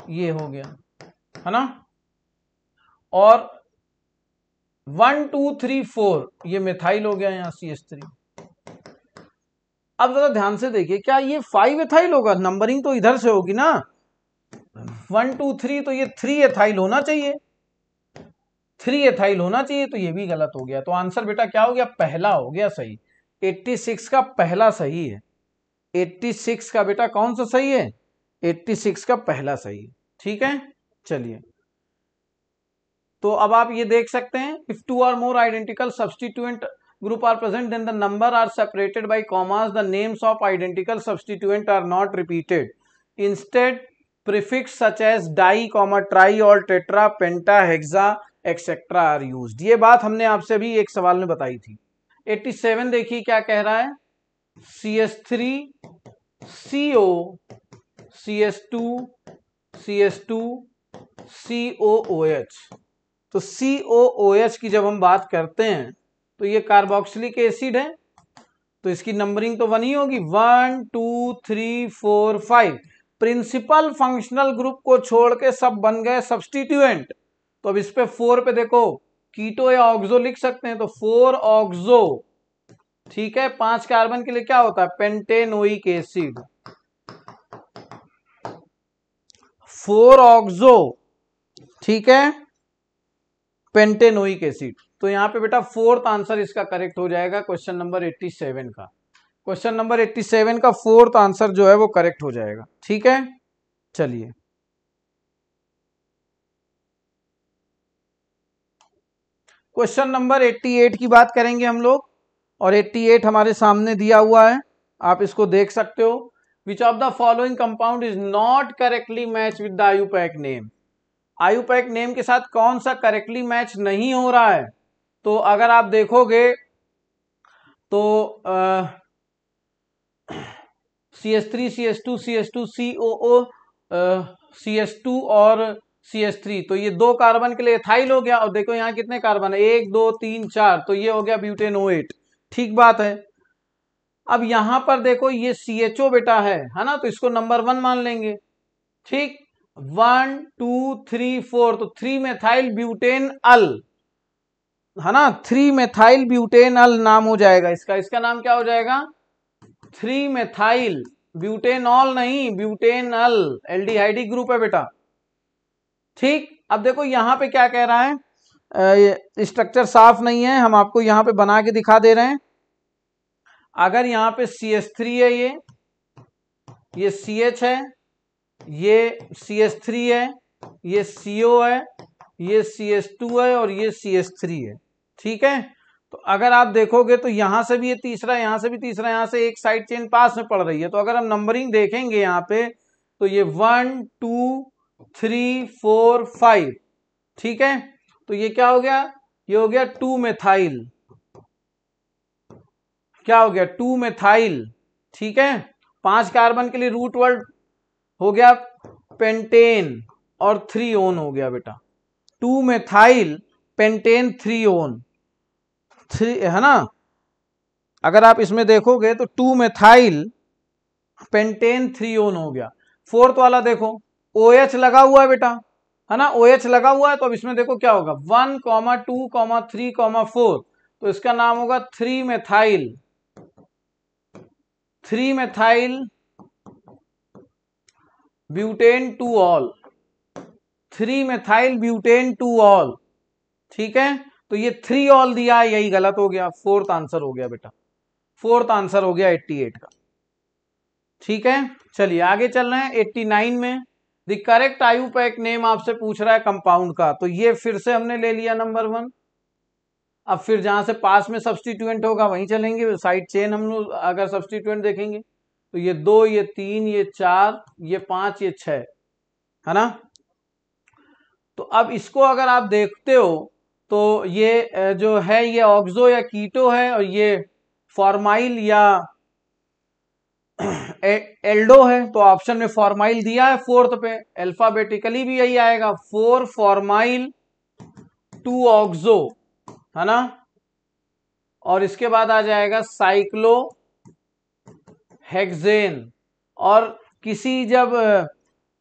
[SPEAKER 2] ये हो गया, है ना। और 1 2 3 4 ये मिथाइल हो गया, यहां CH3। अब जरा ध्यान से देखिए, क्या ये 5 एथाइल होगा, नंबरिंग तो इधर से होगी ना, 1 2 3, तो ये 3 एथाइल होना चाहिए, 3 एथाइल होना चाहिए, तो ये भी गलत हो गया। तो आंसर बेटा क्या हो गया, पहला हो गया सही। 86 का पहला सही है, 86 का बेटा कौन सा सही है, 86 का पहला सही है। ठीक है, चलिए, तो अब आप ये देख सकते हैं, if 2 or more identical substituent group are present then the number are separated by commas, the names of identical substituent are not repeated, instead prefix such as di, tri और tetra, penta, hexa etc are used। ये बात हमने आपसे अभी एक सवाल में बताई थी। 87 देखिए क्या कह रहा है, CH3 CO CS2 CS2 COOH। तो COOH की जब हम बात करते हैं तो ये कार्बोक्सिलिक एसिड है, तो इसकी नंबरिंग तो 1 ही होगी, 1 2 3 4 5। प्रिंसिपल फंक्शनल ग्रुप को छोड़ के सब बन गए सब्स्टिट्यूएंट। तो अब इस पे 4 पे देखो कीटो या ऑक्सो लिख सकते हैं, तो 4 ऑक्सो। ठीक है, 5 कार्बन के लिए क्या होता है, पेंटेनोइक एसिड, 4 ऑक्सो। ठीक है, पेंटेनोइक एसिड। तो यहां पे बेटा 4th आंसर इसका करेक्ट हो जाएगा, क्वेश्चन नंबर 87 का। क्वेश्चन नंबर 87 का 4th आंसर जो है वो करेक्ट हो जाएगा। ठीक है, चलिए क्वेश्चन नंबर 88 की बात करेंगे हम लोग, और 88 हमारे सामने दिया हुआ है, आप इसको देख सकते हो। विच of the following compound is not correctly match with the IUPAC name. IUPAC name के साथ कौन सा करेक्टली मैच नहीं हो रहा है, तो अगर आप देखोगे तो CH3 CH2 CH2 COO CH2 और CH3, तो ये 2 कार्बन के लिए एथाइल हो गया। और देखो यहाँ कितने कार्बन है, 1 2 3 4, तो ये हो गया ब्यूटेनोएट। ठीक बात है। अब यहां पर देखो ये CHO बेटा है ना, तो इसको नंबर 1 मान लेंगे। ठीक, 1 2 3 4, तो 3 मेथाइल ब्यूटेन अल है ना, 3 मेथाइल ब्यूटेन अल नाम हो जाएगा इसका। इसका नाम क्या हो जाएगा, 3 मेथाइल ब्यूटेनॉल नहीं, ब्यूटेनल, एल्डिहाइडी ग्रुप है बेटा। ठीक, अब देखो यहां पे क्या कह रहा है, स्ट्रक्चर साफ नहीं है, हम आपको यहां पे बना के दिखा दे रहे हैं। अगर यहाँ पे CH3 है, ये CH है, ये CH3 है, ये CO है, ये CH2 है और ये CH3 है। ठीक है, तो अगर आप देखोगे तो यहां से भी ये तीसरा, यहां से भी तीसरा, यहां से एक साइड चेन पास में पड़ रही है। तो अगर हम नंबरिंग देखेंगे यहाँ पे तो ये 1 2 3 4 5। ठीक है, तो ये क्या हो गया, ये हो गया 2 मेथाइल, क्या हो गया 2 मेथाइल। ठीक है, 5 कार्बन के लिए रूट वर्ड हो गया पेंटेन और 3 ओन हो गया बेटा, 2 मेथाइल पेंटेन 3 ओन, 3 है ना। अगर आप इसमें देखोगे तो 2 मेथाइल पेंटेन 3 ओन हो गया। फोर्थ वाला देखो OH लगा हुआ है बेटा, है ना, OH लगा हुआ है। तो अब इसमें देखो क्या होगा, 1 2 3 4, तो इसका नाम होगा 3 methyl butane 2 all, 3 methyl butane 2 all. ठीक है, तो ये 3 ऑल दिया, यही गलत हो गया। फोर्थ आंसर हो गया बेटा, फोर्थ आंसर हो गया 88 का। ठीक है, चलिए आगे चल रहे हैं 89 में। द करेक्ट आयुपैक नेम आपसे पूछ रहा है कंपाउंड का, तो ये फिर से हमने ले लिया नंबर 1। अब फिर जहां से पास में सब्स्टिट्यूएंट होगा वहीं चलेंगे, साइड चेन हम लोग अगर सब्स्टिट्यूएंट देखेंगे तो ये 2 ये 3 ये 4 ये 5 ये 6 है ना। तो अब इसको अगर आप देखते हो तो ये जो है ये ऑक्सो या कीटो है, और ये फॉर्माइल या एल्डो है। तो ऑप्शन में फॉर्माइल दिया है फोर्थ पे, अल्फाबेटिकली भी यही आएगा, 4 फॉर्माइल 2 ऑक्सो है ना। और इसके बाद आ जाएगा साइक्लो हेक्सेन। और किसी जब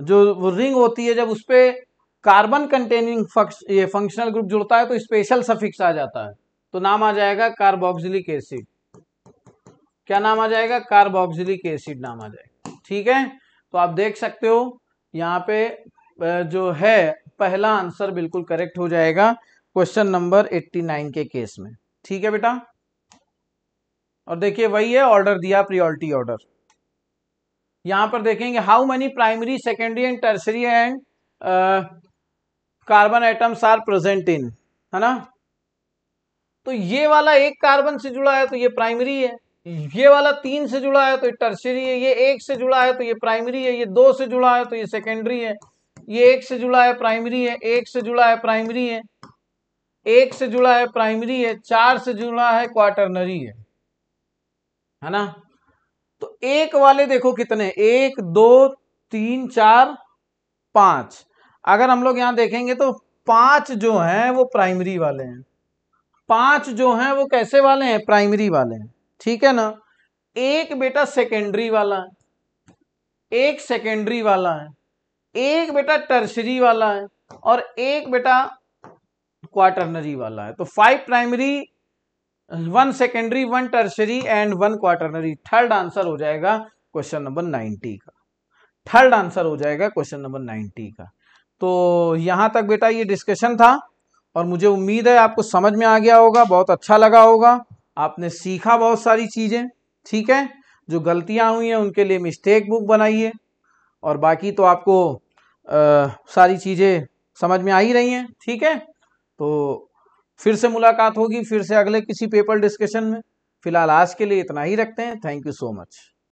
[SPEAKER 2] जो रिंग होती है जब उसपे कार्बन कंटेनिंग ये फंक्शनल ग्रुप जुड़ता है तो स्पेशल सफिक्स आ जाता है, तो नाम आ जाएगा कार्बोक्सिलिक एसिड। क्या नाम आ जाएगा, कार्बोक्सिलिक एसिड नाम आ जाएगा। ठीक है, तो आप देख सकते हो यहाँ पे जो है पहला आंसर बिल्कुल करेक्ट हो जाएगा क्वेश्चन नंबर 89 के केस में। ठीक है बेटा, और देखिए वही है, ऑर्डर दिया प्रायोरिटी ऑर्डर। यहां पर देखेंगे how many primary secondary and tertiary and carbon atoms are present in, है ना। तो ये वाला 1 कार्बन से जुड़ा है तो ये प्राइमरी है, ये वाला 3 से जुड़ा है तो ये टर्सरी है, ये 1 से जुड़ा है तो ये प्राइमरी है, ये 2 से जुड़ा है तो ये सेकेंडरी है, ये 1 से जुड़ा है प्राइमरी है, 1 से जुड़ा है प्राइमरी है, 1 से जुड़ा है प्राइमरी है, 4 से जुड़ा है क्वाटरनरी है ना। तो 1 वाले देखो कितने, 1 2 3 4 5। अगर हम लोग यहां देखेंगे तो 5 जो हैं वो प्राइमरी वाले हैं, 5 जो हैं वो कैसे वाले हैं, प्राइमरी वाले हैं। ठीक है ना, 1 बेटा सेकेंडरी वाला है, 1 सेकेंडरी वाला है, 1 बेटा टर्सरी वाला है और 1 बेटा क्वाटरनरी वाला है। तो 5 primary, 1 secondary, 1 tertiary and 1 quaternary. Third answer हो जाएगा क्वेश्चन नंबर 90 का, थर्ड आंसर हो जाएगा क्वेश्चन नंबर 90 का। तो यहां तक बेटा ये डिस्कशन था और मुझे उम्मीद है आपको समझ में आ गया होगा, बहुत अच्छा लगा होगा, आपने सीखा बहुत सारी चीजें। ठीक है, जो गलतियां हुई हैं उनके लिए मिस्टेक बुक बनाइए, और बाकी तो आपको सारी चीजें समझ में आ ही रही हैं। ठीक है, तो फिर से मुलाकात होगी, फिर से अगले किसी पेपर डिस्कशन में। फिलहाल आज के लिए इतना ही रखते हैं। Thank you so much.